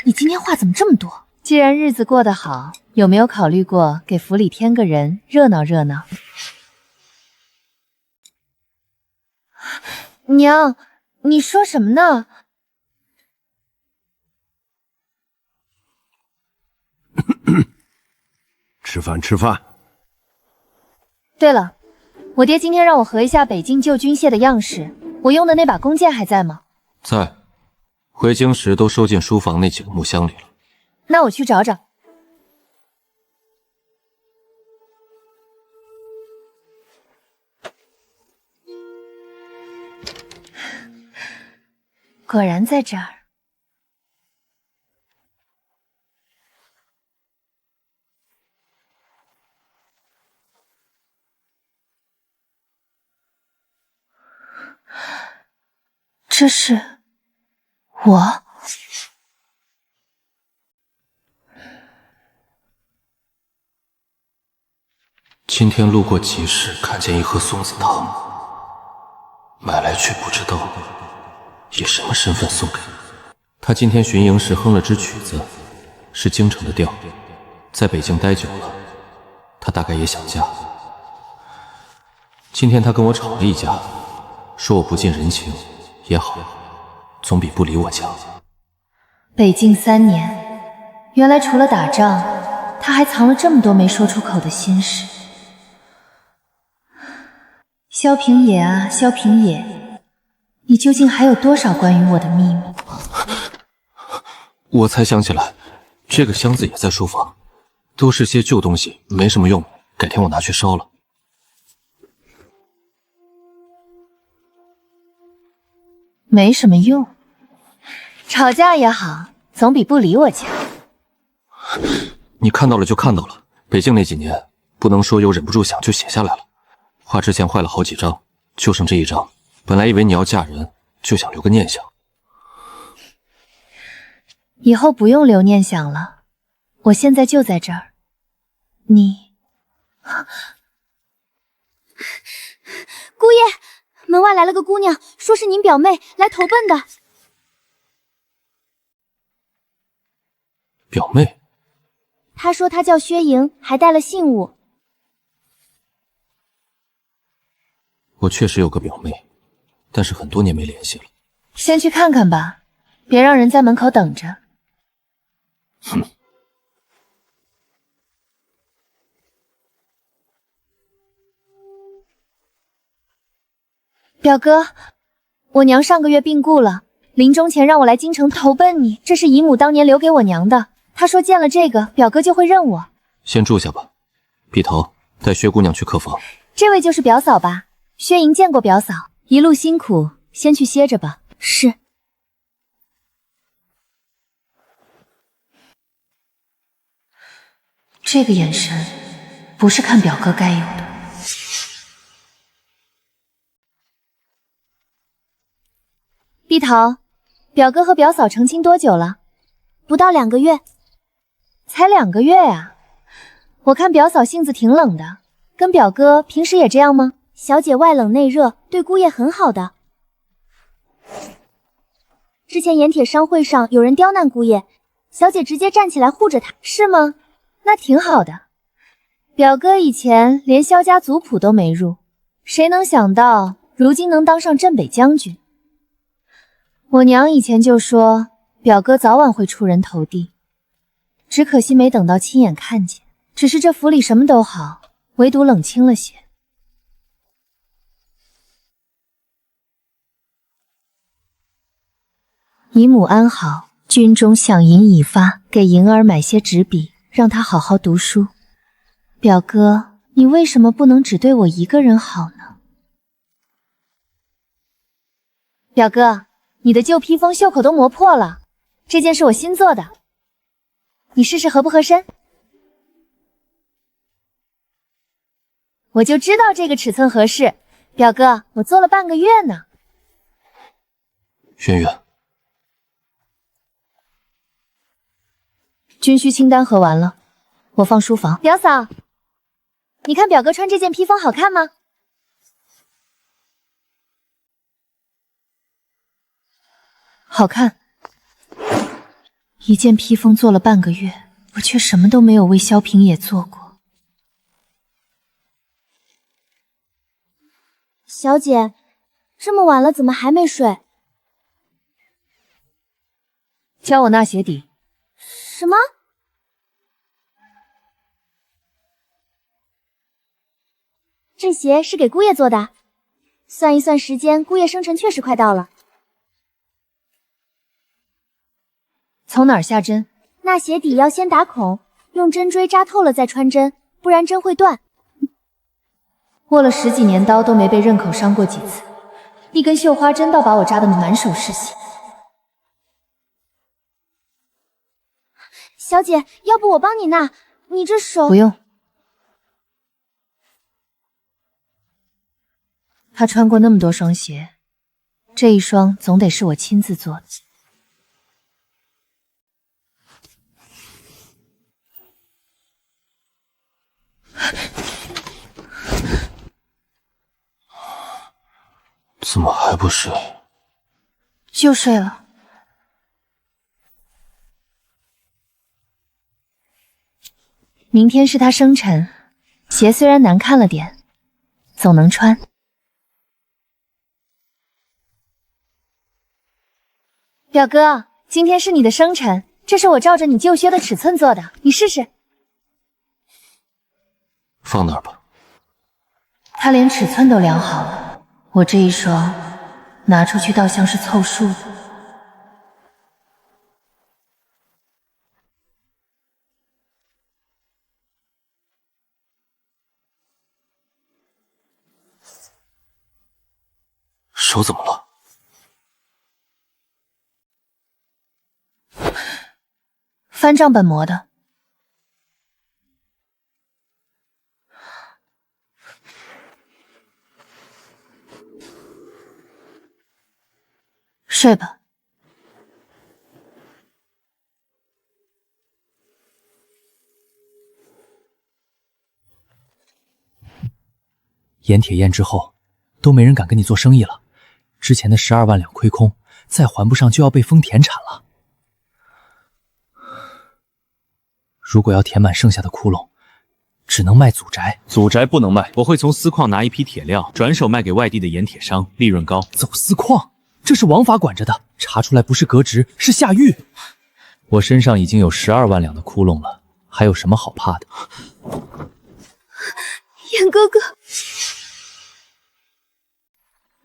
你今天话怎么这么多？既然日子过得好，有没有考虑过给府里添个人，热闹热闹？娘，你说什么呢？吃饭吃饭。对了，我爹今天让我核一下北京旧军械的样式，我用的那把弓箭还在吗？在，回京时都收进书房那几个木箱里了。那我去找找。果然在这儿。这是我。今天路过集市，看见一盒松子汤，买来却不知道以什么身份送给你。他今天巡营时哼了支曲子，是京城的调，在北京待久了，他大概也想家。今天他跟我吵了一架，说我不近人情，也好，总比不理我强。北境3年，原来除了打仗，他还藏了这么多没说出口的心事。萧平野啊，萧平野，你究竟还有多少关于我的秘密？我才想起来，这个箱子也在书房，都是些旧东西，没什么用，改天我拿去烧了。没什么用。吵架也好，总比不理我强。你看到了就看到了，北境那几年，不能说有忍不住想就写下来了。画之前坏了好几张，就剩这一张。本来以为你要嫁人，就想留个念想。以后不用留念想了，我现在就在这儿。你，姑爷，门外来了个姑娘，说是您表妹来投奔的。表妹？她说她叫薛莹，还带了信物。我确实有个表妹，但是很多年没联系了。先去看看吧，别让人在门口等着。哼。表哥，我娘上个月病故了，临终前让我来京城投奔你，这是姨母当年留给我娘的。她说见了这个，表哥就会认我。先住下吧，碧桃，带薛姑娘去客房。这位就是表嫂吧？薛莹见过表嫂，一路辛苦，先去歇着吧。是。这个眼神，不是看表哥该有的。碧桃，表哥和表嫂成亲多久了？不到2个月。才2个月呀？我看表嫂性子挺冷的，跟表哥平时也这样吗？小姐外冷内热，对姑爷很好的。之前盐铁商会上有人刁难姑爷，小姐直接站起来护着他。是吗？那挺好的。表哥以前连萧家族谱都没入，谁能想到如今能当上镇北将军？我娘以前就说表哥早晚会出人头地，只可惜没等到亲眼看见。只是这府里什么都好，唯独冷清了些。姨母安好，军中饷银已发，给莹儿买些纸笔，让她好好读书。表哥，你为什么不能只对我一个人好呢？表哥，你的旧披风袖口都磨破了，这件是我新做的，你试试合不合身？我就知道这个尺寸合适，表哥，我做了半个月呢。轩辕，军需清单核完了，我放书房。表嫂，你看表哥穿这件披风好看吗？好看。一件披风做了半个月，我却什么都没有为萧平野做过。小姐，这么晚了怎么还没睡？教我纳鞋底。什么？这鞋是给姑爷做的，算一算时间，姑爷生辰确实快到了。从哪儿下针？纳鞋底要先打孔，用针锥扎透了再穿针，不然针会断。握了10几年刀都没被刃口伤过几次，一根绣花针倒把我扎得满手是血。小姐，要不我帮你纳？你这手……不用。他穿过那么多双鞋，这一双总得是我亲自做的。怎么还不睡？就睡了。明天是他生辰，鞋虽然难看了点，总能穿。表哥，今天是你的生辰，这是我照着你旧靴的尺寸做的，你试试。放那儿吧。他连尺寸都量好了，我这一双拿出去倒像是凑数的。手怎么了？翻账本磨的。睡吧。盐铁宴之后，都没人敢跟你做生意了。之前的12万两亏空，再还不上就要被封田产了。如果要填满剩下的窟窿，只能卖祖宅。祖宅不能卖，我会从私矿拿一批铁料，转手卖给外地的盐铁商，利润高。走私矿，这是王法管着的，查出来不是革职，是下狱。我身上已经有12万两的窟窿了，还有什么好怕的？严哥哥，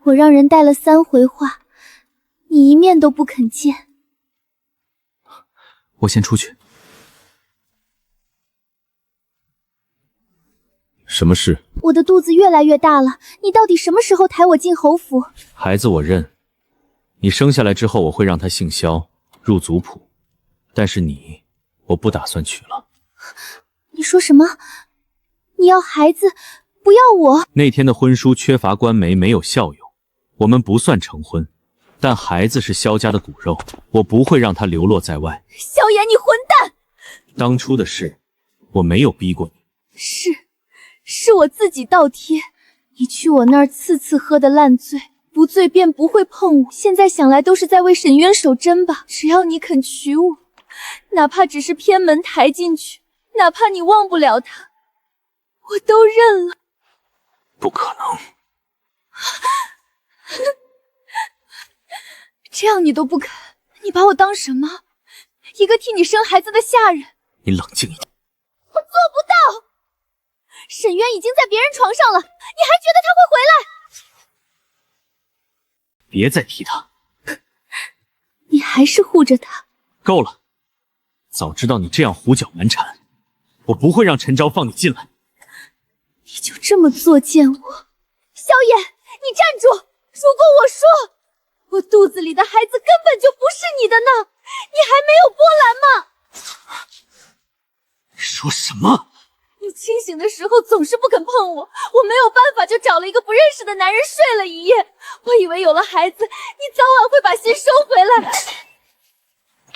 我让人带了3回话，你一面都不肯见。我先出去。什么事？我的肚子越来越大了，你到底什么时候抬我进侯府？孩子我认，你生下来之后我会让他姓萧，入族谱，但是你，我不打算娶了。你说什么？你要孩子，不要我？那天的婚书缺乏官媒，没有效用，我们不算成婚，但孩子是萧家的骨肉，我不会让他流落在外。萧炎，你混蛋！当初的事，我没有逼过你。是我自己倒贴。你去我那儿次次喝得烂醉，不醉便不会碰我。现在想来都是在为沈渊守贞吧。只要你肯娶我，哪怕只是偏门抬进去，哪怕你忘不了他，我都认了。不可能。这样你都不肯，你把我当什么？一个替你生孩子的下人？你冷静一点。我做不到。沈渊已经在别人床上了，你还觉得他会回来？别再提他。你还是护着他。够了，早知道你这样胡搅蛮缠，我不会让陈昭放你进来。你就这么作践我？萧炎，你站住！如果我说我肚子里的孩子根本就不是你的呢？你还没有波澜吗？你说什么？你清醒的时候总是不肯碰我，我没有办法就找了一个不认识的男人睡了一夜。我以为有了孩子，你早晚会把心收回来。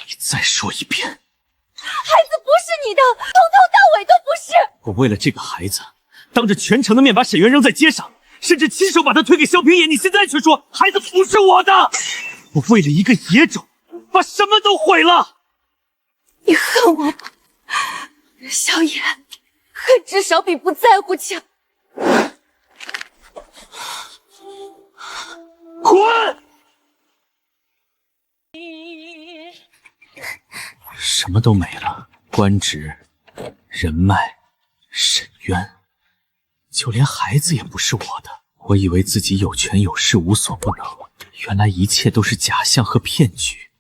你再说一遍。孩子不是你的，从头到尾都不是。我为了这个孩子，当着全城的面把沈渊扔在街上，甚至亲手把他推给萧平野，你现在却说孩子不是我的。我为了一个野种，把什么都毁了。你恨我吧，萧炎，恨至少比不在乎强。滚！什么都没了，官职、人脉、沈渊，就连孩子也不是我的。我以为自己有权有势，无所不能，原来一切都是假象和骗局。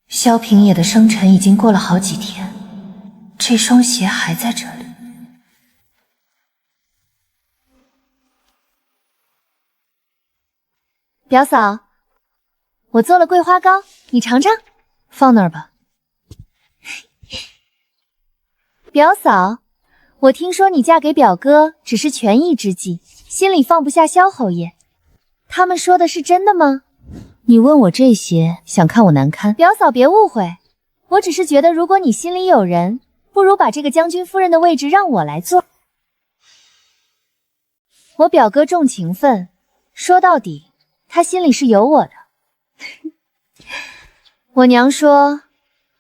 萧平野的生辰已经过了好几天，这双鞋还在这里。表嫂，我做了桂花糕，你尝尝。放那儿吧。表嫂，我听说你嫁给表哥只是权宜之计，心里放不下萧侯爷，他们说的是真的吗？你问我这些，想看我难堪？表嫂别误会，我只是觉得如果你心里有人，不如把这个将军夫人的位置让我来做。我表哥重情分，说到底他心里是有我的。我娘说，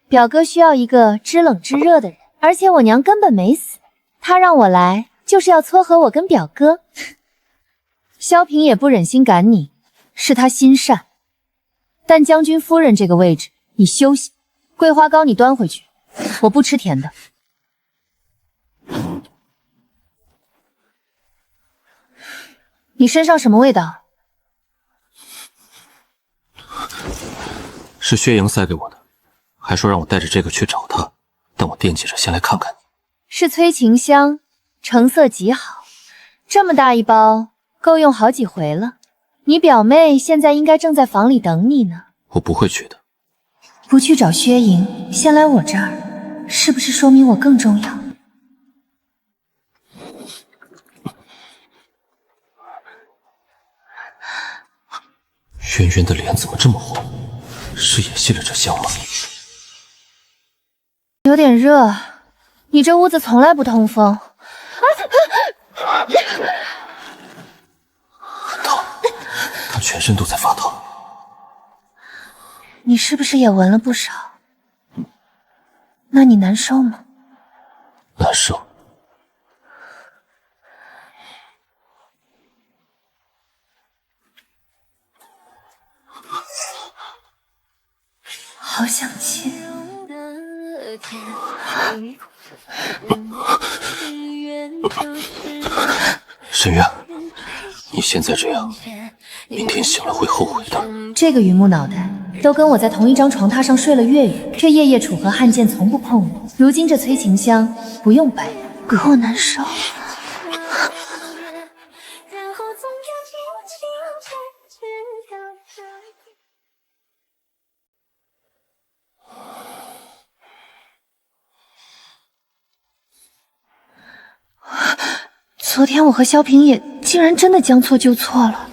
表哥需要一个知冷知热的人，而且我娘根本没死，她让我来就是要撮合我跟表哥。萧平也不忍心赶你，是他心善，但将军夫人这个位置你休息。桂花糕你端回去，我不吃甜的。你身上什么味道？是薛莹塞给我的，还说让我带着这个去找他，但我惦记着先来看看你。是催情香，成色极好，这么大一包，够用好几回了。你表妹现在应该正在房里等你呢。我不会去的。不去找薛莹，先来我这儿，是不是说明我更重要？圆圆的脸怎么这么红？是也吸了这香吗？有点热，你这屋子从来不通风。烫，她全身都在发烫。你是不是也闻了不少？那你难受吗？难受。好想亲。沈渊，你现在这样，明天醒了会后悔的。这个榆木脑袋都跟我在同一张床榻上睡了月余，却夜夜楚河汉剑，从不碰我。如今这催情香不用白，可我难受。昨天我和萧平野竟然真的将错就错了。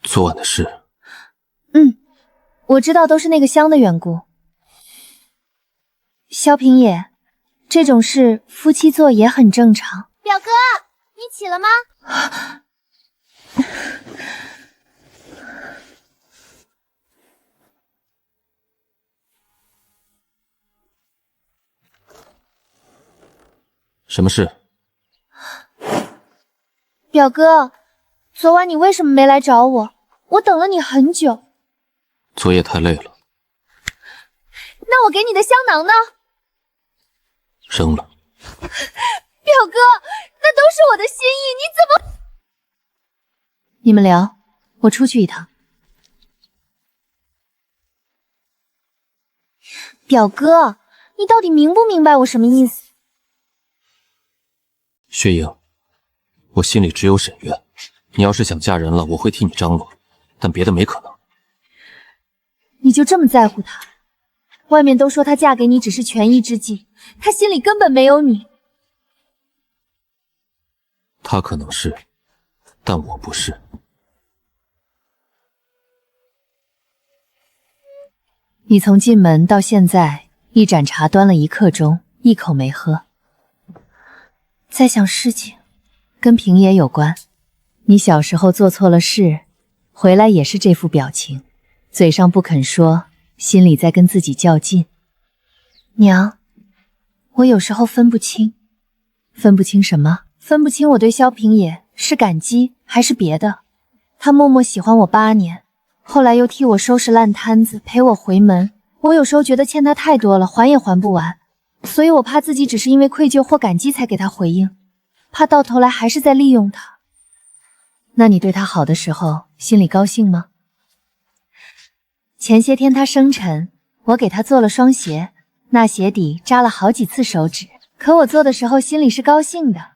昨晚的事，我知道都是那个香的缘故。萧平野，这种事夫妻做也很正常。表哥，你起了吗？什么事？表哥，昨晚你为什么没来找我？我等了你很久。昨夜太累了，那我给你的香囊呢？扔了。表哥，那都是我的心意，你怎么……你们聊，我出去一趟。表哥，你到底明不明白我什么意思？薛莹，我心里只有沈渊。你要是想嫁人了，我会替你张罗，但别的没可能。你就这么在乎他？外面都说她嫁给你只是权宜之计，她心里根本没有你。她可能是，但我不是。你从进门到现在，一盏茶端了1刻钟，一口没喝。在想事情，跟平野有关。你小时候做错了事，回来也是这副表情，嘴上不肯说，心里在跟自己较劲。娘，我有时候分不清。分不清什么？分不清我对萧平野是感激还是别的。他默默喜欢我8年，后来又替我收拾烂摊子，陪我回门。我有时候觉得欠他太多了，还也还不完。所以我怕自己只是因为愧疚或感激才给他回应，怕到头来还是在利用他。那你对他好的时候，心里高兴吗？前些天他生辰，我给他做了双鞋，那鞋底扎了好几次手指，可我做的时候心里是高兴的，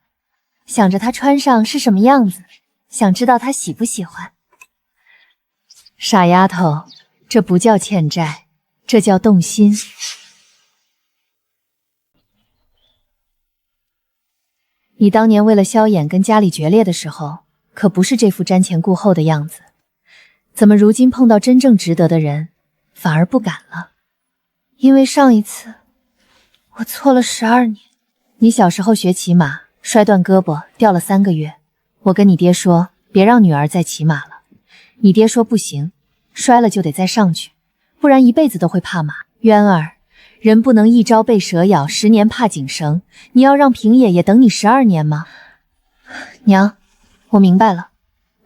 想着他穿上是什么样子，想知道他喜不喜欢。傻丫头，这不叫欠债，这叫动心。你当年为了萧衍跟家里决裂的时候，可不是这副瞻前顾后的样子，怎么如今碰到真正值得的人，反而不敢了？因为上一次我错了12年。你小时候学骑马，摔断胳膊，掉了3个月。我跟你爹说，别让女儿再骑马了。你爹说不行，摔了就得再上去，不然一辈子都会怕马。渊儿，人不能一朝被蛇咬，10年怕井绳。你要让平野也等你12年吗？娘，我明白了，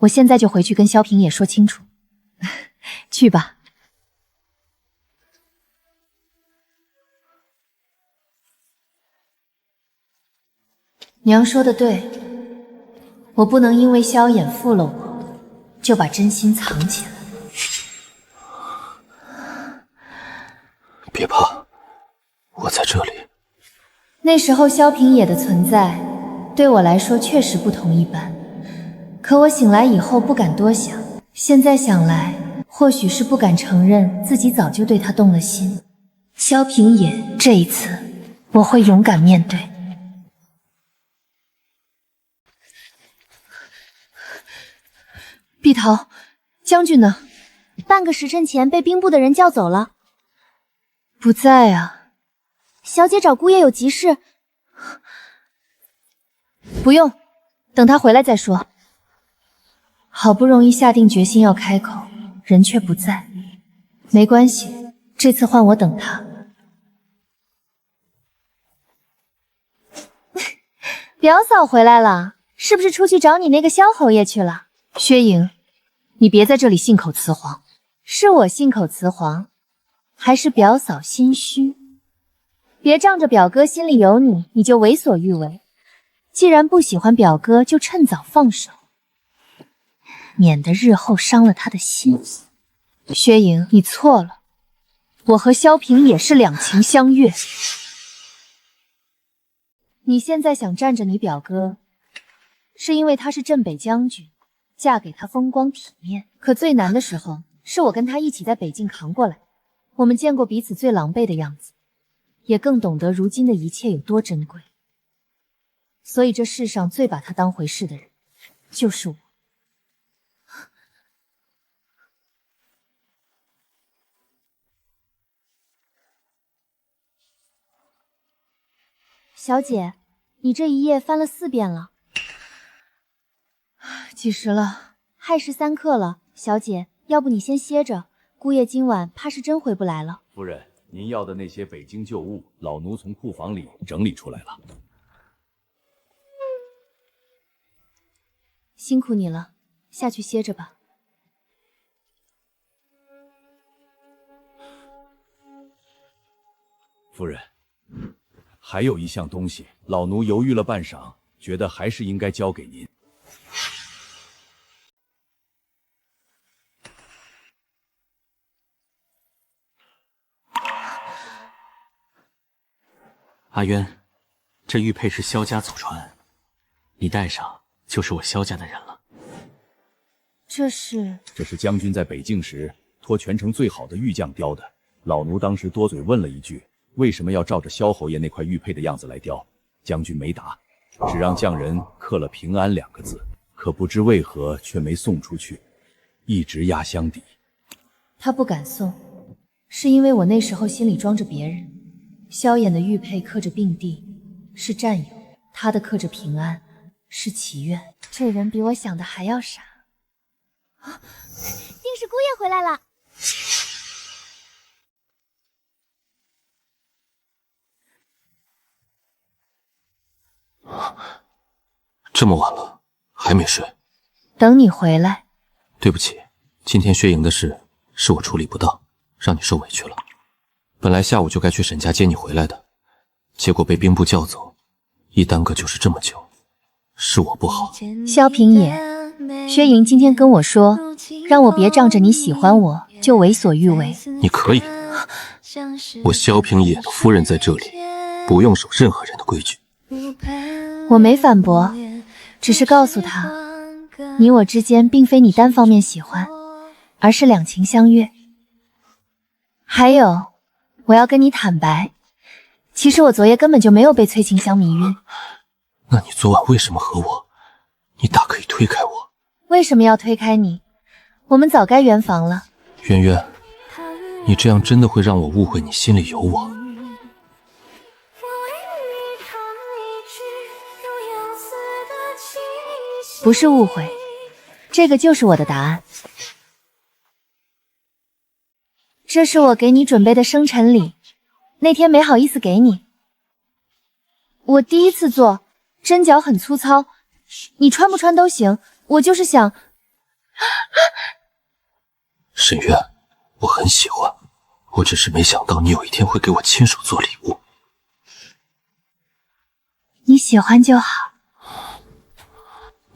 我现在就回去跟萧平野说清楚。去吧。娘说的对，我不能因为萧衍负了我，就把真心藏起来。别怕，我在这里。那时候萧平野的存在，对我来说确实不同一般。可我醒来以后不敢多想，现在想来，或许是不敢承认自己早就对他动了心。萧平野，这一次我会勇敢面对。碧桃，将军呢？半个时辰前被兵部的人叫走了。不在啊。小姐找姑爷有急事。不用，等他回来再说。好不容易下定决心要开口，人却不在。没关系，这次换我等他。表嫂回来了，是不是出去找你那个萧侯爷去了？薛莹，你别在这里信口雌黄。是我信口雌黄，还是表嫂心虚？别仗着表哥心里有你，你就为所欲为。既然不喜欢表哥，就趁早放手，免得日后伤了他的心。薛莹，你错了，我和萧平也是两情相悦。你现在想站着你表哥，是因为他是镇北将军，嫁给他风光体面。可最难的时候，是我跟他一起在北境扛过来。我们见过彼此最狼狈的样子，也更懂得如今的一切有多珍贵。所以这世上最把他当回事的人，就是我。小姐，你这一夜翻了4遍了。几时了？亥时3刻了。小姐，要不你先歇着，姑爷今晚怕是真回不来了。夫人，您要的那些北京旧物，老奴从库房里整理出来了。辛苦你了，下去歇着吧。夫人，还有一项东西，老奴犹豫了半晌，觉得还是应该交给您。阿渊，这玉佩是萧家祖传，你戴上就是我萧家的人了。这是将军在北境时托全城最好的玉匠雕的。老奴当时多嘴问了一句，为什么要照着萧侯爷那块玉佩的样子来雕？将军没答，只让匠人刻了平安2个字，可不知为何却没送出去，一直压箱底。他不敢送，是因为我那时候心里装着别人。萧衍的玉佩刻着并蒂，是占有；他的刻着平安，是祈愿。这人比我想的还要傻。定是姑爷回来了。这么晚了还没睡？等你回来。对不起，今天薛莹的事是我处理不当，让你受委屈了。本来下午就该去沈家接你回来的，结果被兵部叫走，一耽搁就是这么久，是我不好。萧平野，薛莹今天跟我说，让我别仗着你喜欢我就为所欲为。你可以，我萧平野的夫人在这里，不用守任何人的规矩。我没反驳，只是告诉他，你我之间并非你单方面喜欢，而是两情相悦。还有，我要跟你坦白，其实我昨夜根本就没有被崔晴香迷晕。那你昨晚为什么和我？你大可以推开我。为什么要推开你？我们早该圆房了。渊渊，你这样真的会让我误会你心里有我。不是误会，这个就是我的答案。这是我给你准备的生辰礼，那天没好意思给你。我第一次做，针脚很粗糙，你穿不穿都行，我就是想……沈渊，我很喜欢，我只是没想到你有一天会给我亲手做礼物。你喜欢就好。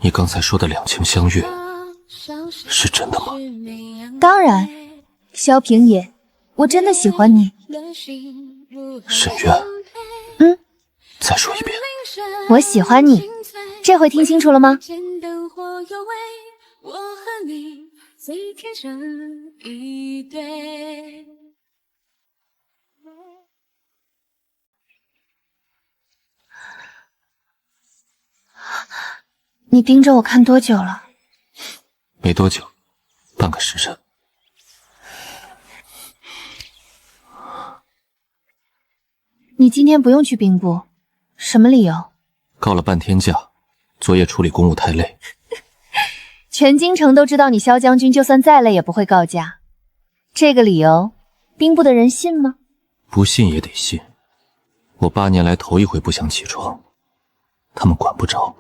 你刚才说的两情相悦，是真的吗？当然，萧平野，我真的喜欢你。沈渊，再说一遍。我喜欢你，这回听清楚了吗？我和你最天生一对。你盯着我看多久了？没多久，半个时辰。你今天不用去兵部，什么理由？告了半天假，昨夜处理公务太累。全京城都知道你萧将军就算再累也不会告假，这个理由，兵部的人信吗？不信也得信。我8年来头一回不想起床，他们管不着。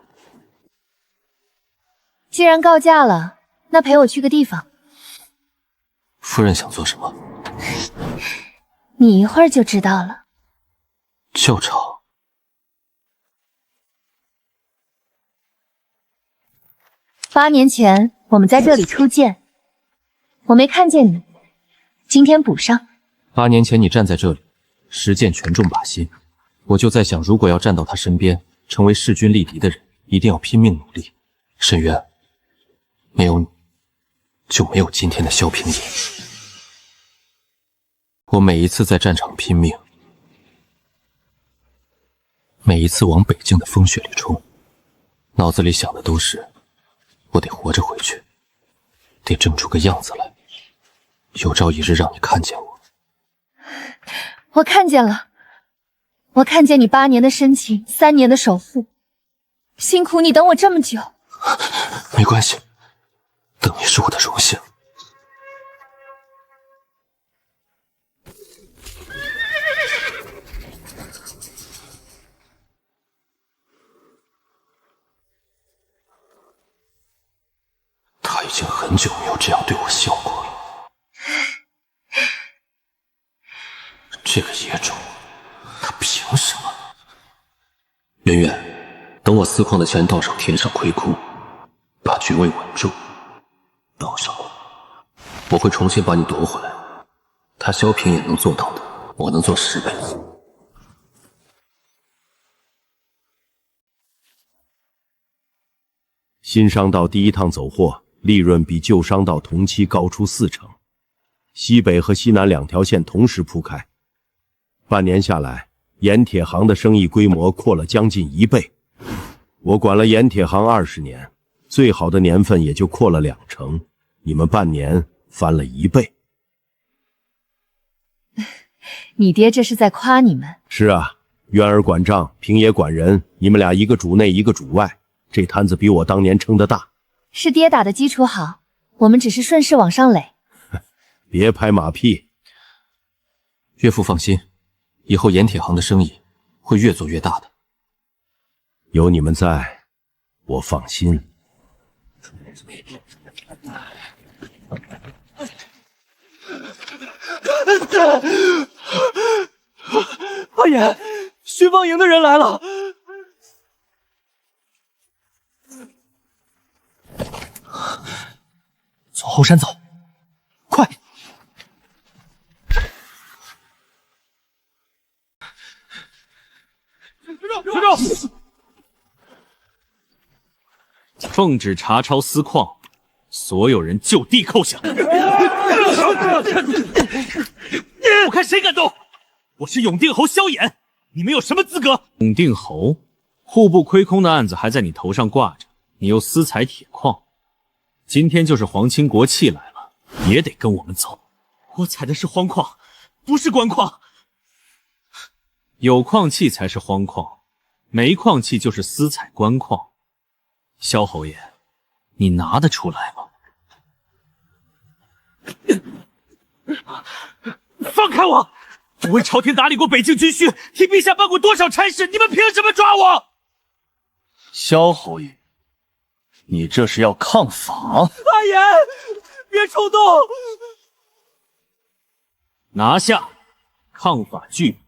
既然告假了，那陪我去个地方。夫人想做什么？你一会儿就知道了。教场。8年前我们在这里初见，我没看见你，今天补上。8年前你站在这里，10箭全中靶心，我就在想，如果要站到他身边，成为势均力敌的人，一定要拼命努力。沈渊，没有你，就没有今天的萧平野。我每一次在战场拼命，每一次往北境的风雪里冲，脑子里想的都是，我得活着回去，得争出个样子来，有朝一日让你看见我。我看见了，我看见你8年的深情，3年的守护，辛苦你等我这么久。没关系，等你是我的荣幸。他已经很久没有这样对我笑过了。这个野种，他凭什么？圆圆，等我司矿的钱到手，填上亏空，把爵位稳住，到手我会重新把你夺回来。他萧平也能做到的，我能做10倍。新商道第一趟走货，利润比旧商道同期高出40%，西北和西南2条线同时铺开。半年下来，盐铁行的生意规模扩了将近1倍。我管了盐铁行20年，最好的年份也就扩了2成，你们半年翻了1倍。你爹这是在夸你们。是啊，渊儿管账，平野管人，你们俩一个主内一个主外，这摊子比我当年撑得大。是爹打的基础好，我们只是顺势往上垒。别拍马屁。岳父放心，以后盐铁行的生意会越做越大的。有你们在，我放心。阿言，巡防营的人来了。从后山走，快！站住！奉旨查抄私矿，所有人就地扣降。我看谁敢动！我是永定侯萧衍，你们有什么资格？永定侯，户部亏空的案子还在你头上挂着，你又私采铁矿，今天就是皇亲国戚来了，也得跟我们走。我采的是荒矿，不是官矿。有矿器才是荒矿，没矿器就是私采官矿。萧侯爷，你拿得出来吗？放开我！我为朝廷打理过北境军需，替陛下办过多少差事，你们凭什么抓我？萧侯爷，你这是要抗法？阿言，别冲动！拿下抗法具，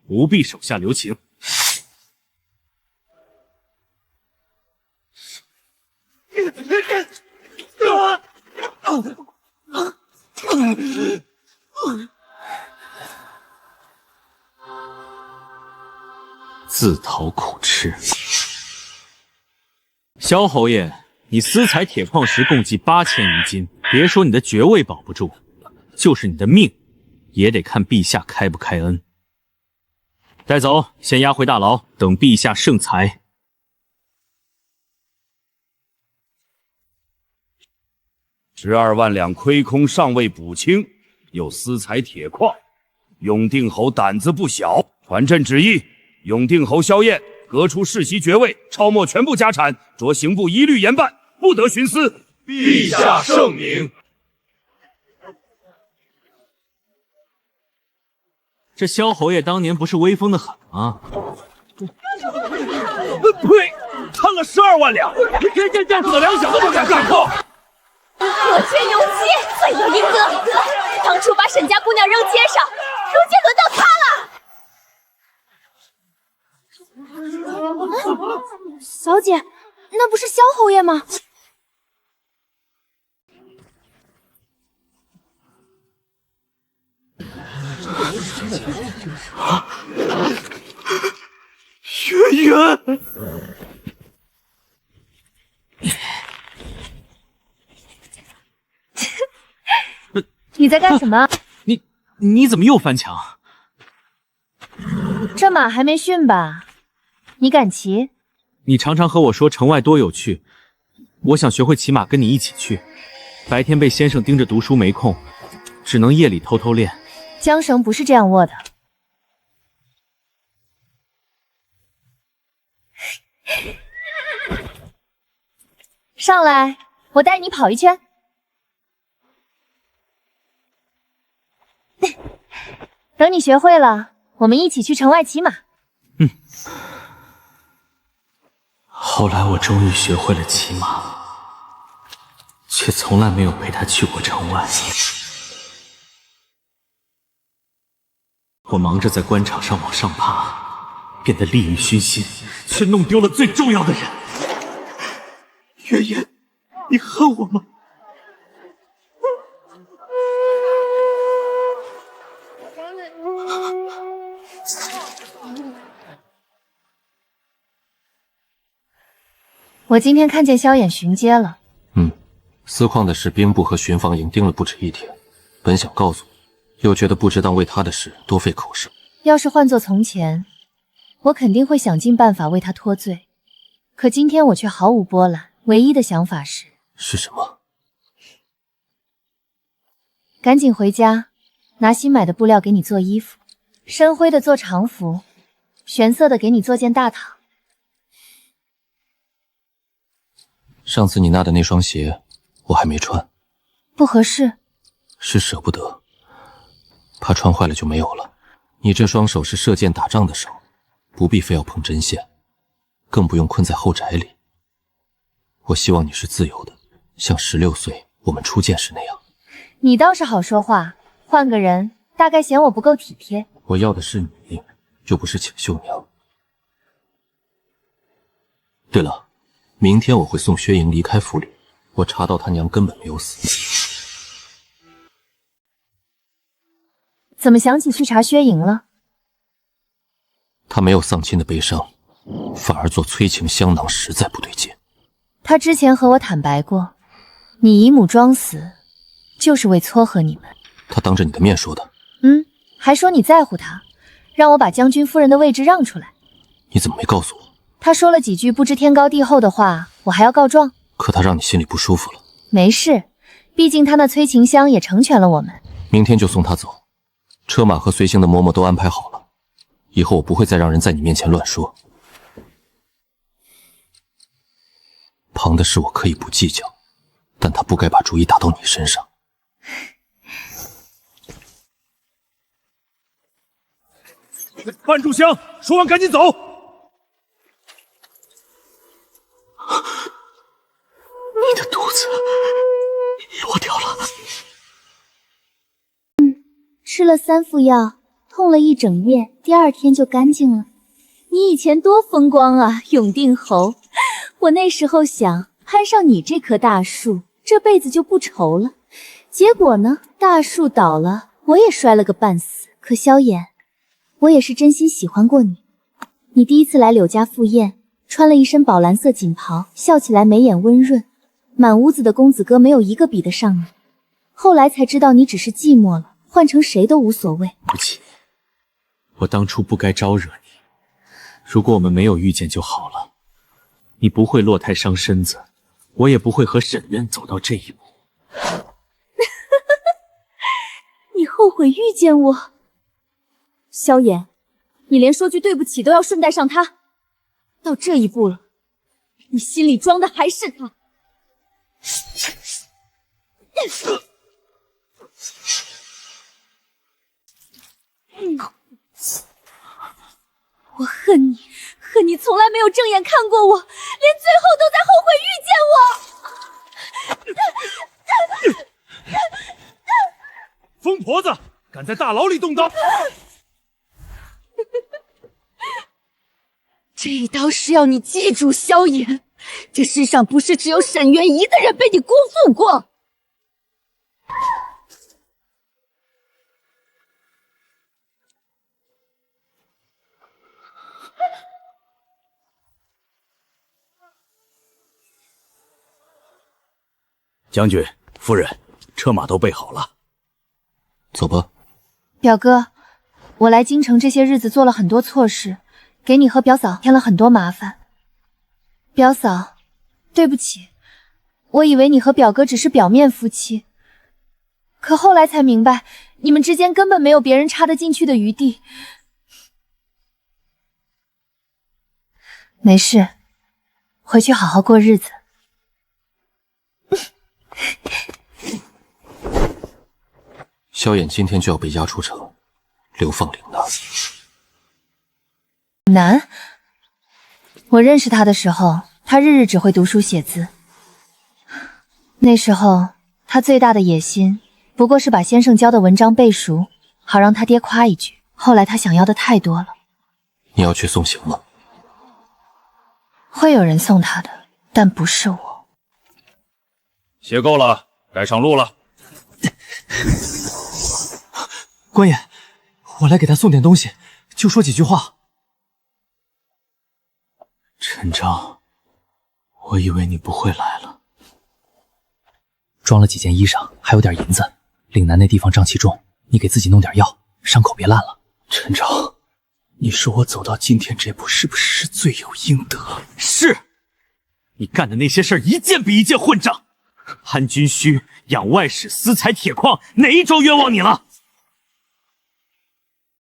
不必手下留情。自讨苦吃。萧侯爷，你私采铁矿石共计8000余斤，别说你的爵位保不住，就是你的命，也得看陛下开不开恩。带走，先押回大牢，等陛下圣裁。12万两亏空尚未补清，又私采铁矿，永定侯胆子不小。传朕旨意，永定侯萧燕革除世袭爵位，抄没全部家产，着刑部一律严办，不得徇私。陛下圣明。这萧侯爷当年不是威风的很吗？呸！贪了12万两，连见丈夫的粮饷都不敢上扣。恶犬有妻，罪有应得。当初把沈家姑娘扔街上，如今轮到她了。小姐，那不是萧侯爷吗？圆圆，你在干什么？你怎么又翻墙？这马还没驯吧？你敢骑？你常常和我说城外多有趣，我想学会骑马，跟你一起去。白天被先生盯着读书没空，只能夜里偷偷练。缰绳不是这样握的。上来，我带你跑一圈。等你学会了，我们一起去城外骑马。后来我终于学会了骑马，却从来没有陪他去过城外。我忙着在官场上往上爬，变得利欲熏心，却弄丢了最重要的人。圆圆，你恨我吗？我今天看见萧衍巡街了。司矿的事，兵部和巡防营盯了不止一天。本想告诉你，又觉得不值当为他的事多费口舌。要是换作从前，我肯定会想尽办法为他脱罪。可今天我却毫无波澜，唯一的想法是什么？赶紧回家，拿新买的布料给你做衣服，深灰的做长服，玄色的给你做件大氅。上次你纳的那双鞋，我还没穿，不合适。是舍不得，怕穿坏了就没有了。你这双手是射箭打仗的手，不必非要碰针线，更不用困在后宅里。我希望你是自由的，像16岁我们初见时那样。你倒是好说话，换个人大概嫌我不够体贴。我要的是你，又不是请绣娘。对了，明天我会送薛莹离开府里，我查到他娘根本没有死。怎么想起去查薛莹了？他没有丧亲的悲伤，反而做催情香囊，实在不对劲。他之前和我坦白过，你姨母装死，就是为撮合你们。他当着你的面说的。还说你在乎他，让我把将军夫人的位置让出来。你怎么没告诉我？他说了几句不知天高地厚的话，我还要告状。可他让你心里不舒服了。没事，毕竟他那催情香也成全了我们。明天就送他走，车马和随行的嬷嬷都安排好了。以后我不会再让人在你面前乱说。庞的事我可以不计较，但他不该把主意打到你身上。范仲香，说完赶紧走。你的肚子落掉了。吃了3副药，痛了一整夜，第2天就干净了。你以前多风光啊，永定侯！我那时候想攀上你这棵大树，这辈子就不愁了。结果呢，大树倒了，我也摔了个半死。可萧衍，我也是真心喜欢过你。你第一次来柳家赴宴，穿了一身宝蓝色锦袍，笑起来眉眼温润，满屋子的公子哥没有一个比得上你。后来才知道你只是寂寞了，换成谁都无所谓。对不起，我当初不该招惹你。如果我们没有遇见就好了，你不会落胎伤身子，我也不会和沈渊走到这一步。你后悔遇见我？萧炎，你连说句对不起都要顺带上他，到这一步了，你心里装的还是他？我恨你，恨你从来没有正眼看过我，连最后都在后悔遇见我。疯婆子，敢在大牢里动刀！这一刀是要你记住，萧炎，这世上不是只有沈渊一个人被你辜负过。将军、夫人，车马都备好了，走吧。表哥，我来京城这些日子做了很多错事，给你和表嫂添了很多麻烦。表嫂，对不起，我以为你和表哥只是表面夫妻，可后来才明白，你们之间根本没有别人插得进去的余地。没事，回去好好过日子。萧衍今天就要被押出城，流放岭南。南？我认识他的时候，他日日只会读书写字。那时候他最大的野心，不过是把先生教的文章背熟，好让他爹夸一句。后来他想要的太多了。你要去送行吗？会有人送他的，但不是我。写够了，该上路了。官爷，我来给他送点东西，就说几句话。陈章，我以为你不会来了。装了几件衣裳，还有点银子。岭南那地方瘴气重，你给自己弄点药，伤口别烂了。陈章，你说我走到今天这步，是不是罪有应得？是，你干的那些事儿一件比一件混账。潘军虚、养外史、私采铁矿，哪一桩冤枉你了？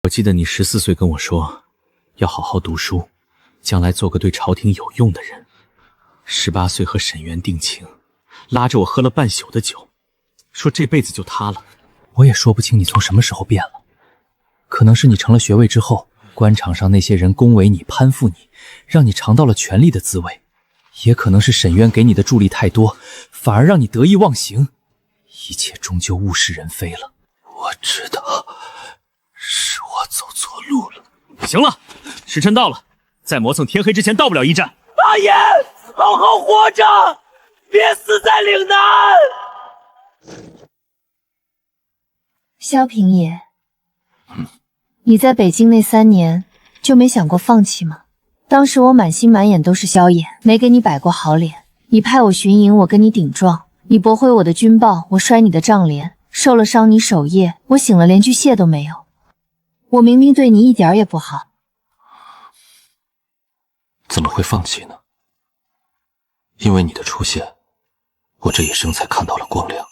我记得你14岁跟我说，要好好读书，将来做个对朝廷有用的人。18岁和沈渊定情，拉着我喝了半宿的酒，说这辈子就他了。我也说不清你从什么时候变了，可能是你成了学尉之后，官场上那些人恭维你、攀附你，让你尝到了权力的滋味。也可能是沈渊给你的助力太多，反而让你得意忘形，一切终究物是人非了。我知道，是我走错路了。行了，时辰到了，在磨蹭天黑之前到不了驿站。阿言，好好活着，别死在岭南。萧平野，你在北京那3年就没想过放弃吗？当时我满心满眼都是萧衍，没给你摆过好脸。你派我巡营，我跟你顶撞；你驳回我的军报，我摔你的帐帘。受了伤你守夜，我醒了连句谢都没有。我明明对你一点也不好，怎么会放弃呢？因为你的出现，我这一生才看到了光亮。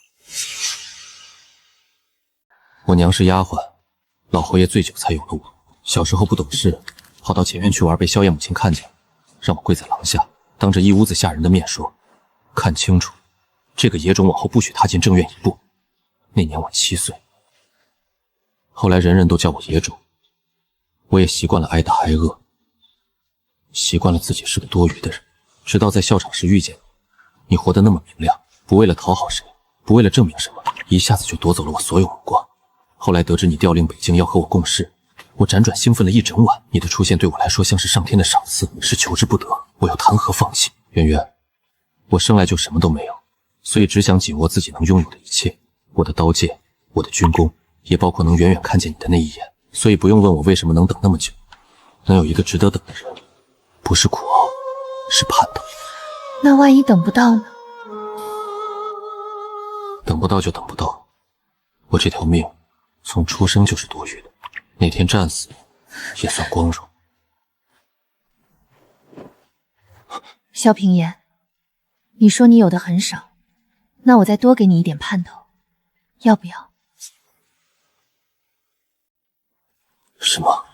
我娘是丫鬟，老侯爷醉酒才有了我。小时候不懂事，跑到前院去玩，被萧炎母亲看见，让我跪在廊下，当着一屋子下人的面说：“看清楚，这个野种往后不许踏进正院一步。”那年我7岁。后来人人都叫我野种，我也习惯了挨打挨饿，习惯了自己是个多余的人。直到在校场时遇见你，你活得那么明亮，不为了讨好谁，不为了证明什么，一下子就夺走了我所有目光。后来得知你调令北京要和我共事，我辗转兴奋了一整晚。你的出现对我来说像是上天的赏赐，是求之不得，我又谈何放弃？圆圆，我生来就什么都没有，所以只想紧握自己能拥有的一切，我的刀剑，我的军功，也包括能远远看见你的那一眼。所以不用问我为什么能等那么久，能有一个值得等的人，不是苦熬，是盼头。那万一等不到呢？等不到就等不到，我这条命从出生就是多余的，那天战死也算光荣。萧平言，你说你有的很少，那我再多给你一点盼头，要不要？什么？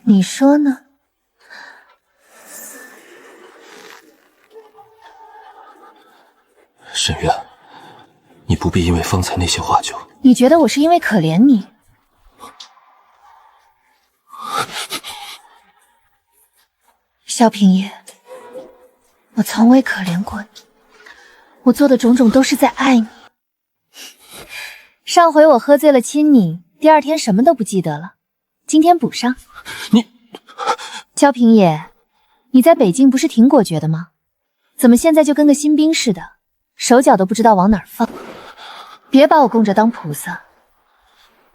你说呢？沈渊，你不必因为方才那些话就……你觉得我是因为可怜你？萧平野，我从未可怜过你，我做的种种都是在爱你。上回我喝醉了亲你，第二天什么都不记得了，今天补上。你，萧平野，你在北京不是挺果决的吗？怎么现在就跟个新兵似的，手脚都不知道往哪儿放？别把我供着当菩萨，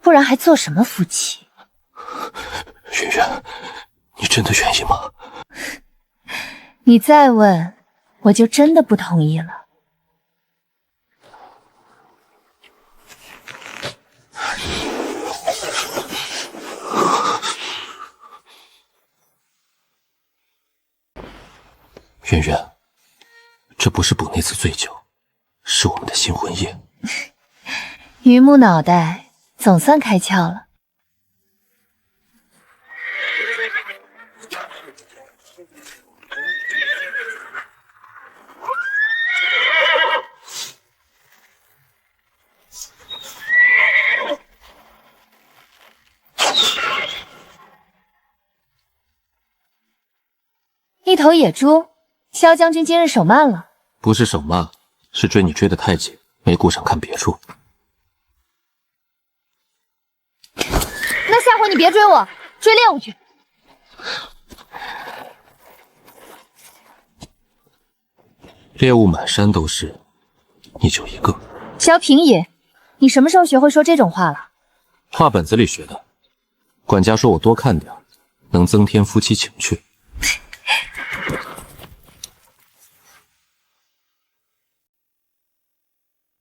不然还做什么夫妻？圆圆，你真的愿意吗？你再问，我就真的不同意了。圆圆，这不是补那次醉酒，是我们的新婚夜。榆木脑袋总算开窍了。一头野猪，萧将军今日手慢了。不是手慢，是追你追得太紧，没顾上看别处。那下回你别追我，追猎物去。猎物满山都是，你就一个。萧平野，你什么时候学会说这种话了？话本子里学的。管家说我多看点，能增添夫妻情趣。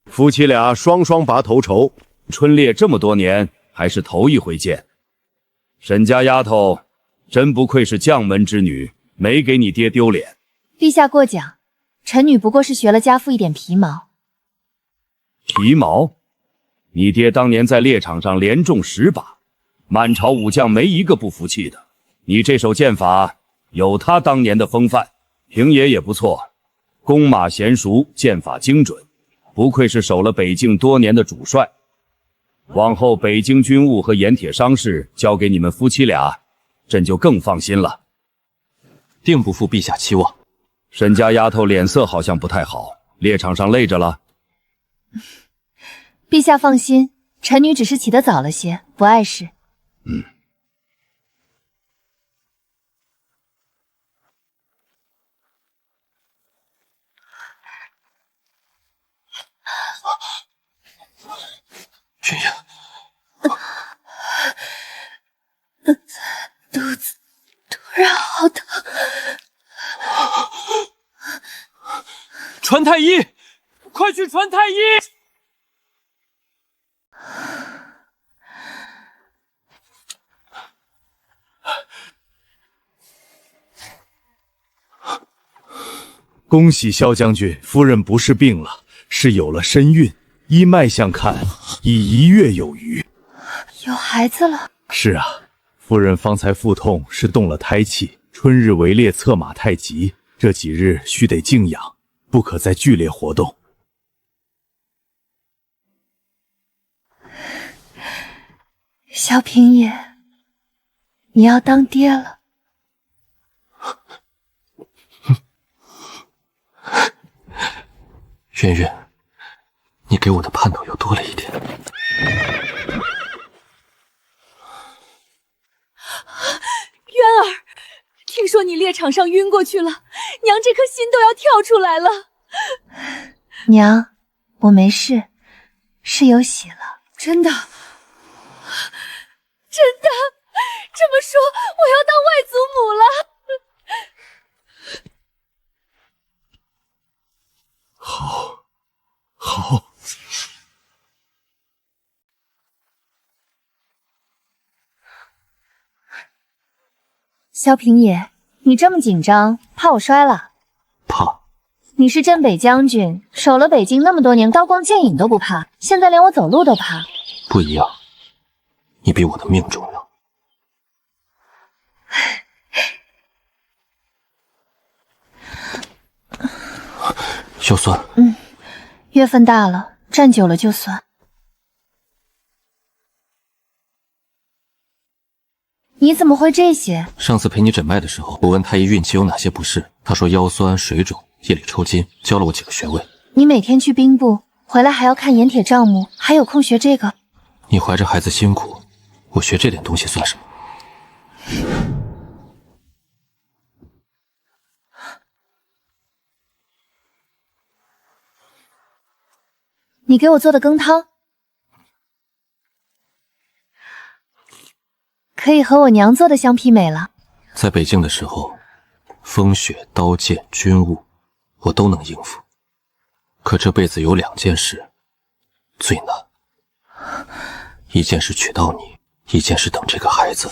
夫妻俩双双拔头筹，春猎这么多年，还是头一回见。沈家丫头，真不愧是将门之女，没给你爹丢脸。陛下过奖，臣女不过是学了家父一点皮毛。皮毛？你爹当年在猎场上连中10把，满朝武将没一个不服气的。你这手剑法有他当年的风范。平野也不错，弓马娴熟，剑法精准。不愧是守了北境多年的主帅，往后北京军务和盐铁商事交给你们夫妻俩，朕就更放心了。定不负陛下期望。沈家丫头脸色好像不太好，猎场上累着了。陛下放心，臣女只是起得早了些，不碍事。圆圆，肚子突然好疼。传太医，快去传太医！恭喜萧将军，夫人不是病了，是有了身孕。依脉象看，已1月有余。有孩子了？是啊，夫人方才腹痛是动了胎气。春日围猎策马太急，这几日须得静养，不可再剧烈活动。萧平野，你要当爹了。圆圆，你给我的盼头又多了一点。渊儿，听说你猎场上晕过去了，娘这颗心都要跳出来了。娘，我没事，是有喜了。真的？真的？这么说，我要当外祖母了。好，好。萧平野，你这么紧张，怕我摔了？怕。你是镇北将军，守了北京那么多年，刀光剑影都不怕，现在连我走路都怕。不一样，你比我的命重要。腰酸。月份大了，站久了就酸。你怎么会这些？上次陪你诊脉的时候，我问太医孕期有哪些不适，他说腰酸、水肿、夜里抽筋，教了我几个穴位。你每天去兵部，回来还要看盐铁账目，还有空学这个？你怀着孩子辛苦，我学这点东西算什么？你给我做的羹汤，可以和我娘做的相媲美了。在北境的时候，风雪、刀剑、军务，我都能应付。可这辈子有2件事最难，一件是娶到你，一件是等这个孩子。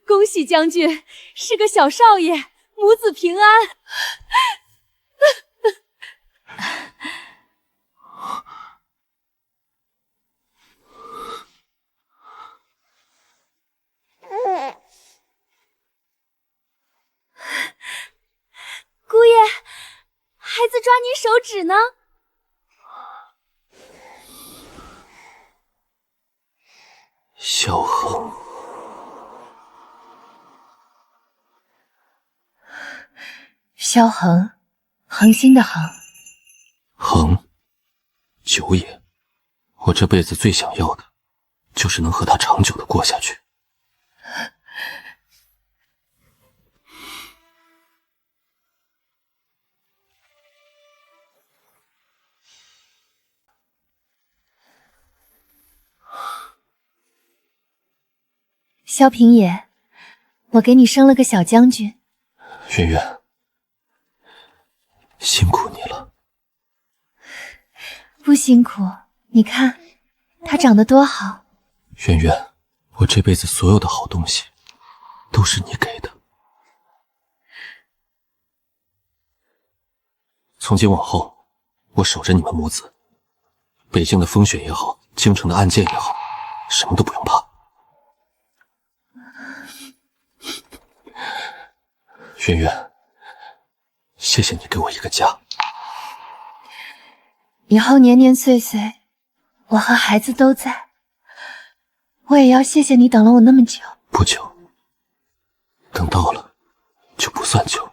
恭喜将军，是个小少爷，母子平安。姑爷，孩子抓您手指呢。萧恒。萧恒，恒星的恒。恒，久也。我这辈子最想要的，就是能和他长久的过下去。萧平野，我给你生了个小将军。圆圆，辛苦你了。不辛苦，你看，他长得多好。圆圆，我这辈子所有的好东西，都是你给的。从今往后，我守着你们母子。北京的风雪也好，京城的暗箭也好，什么都不用怕。圆圆，谢谢你给我一个家。以后年年岁岁，我和孩子都在。我也要谢谢你等了我那么久。不久，等到了就不算久。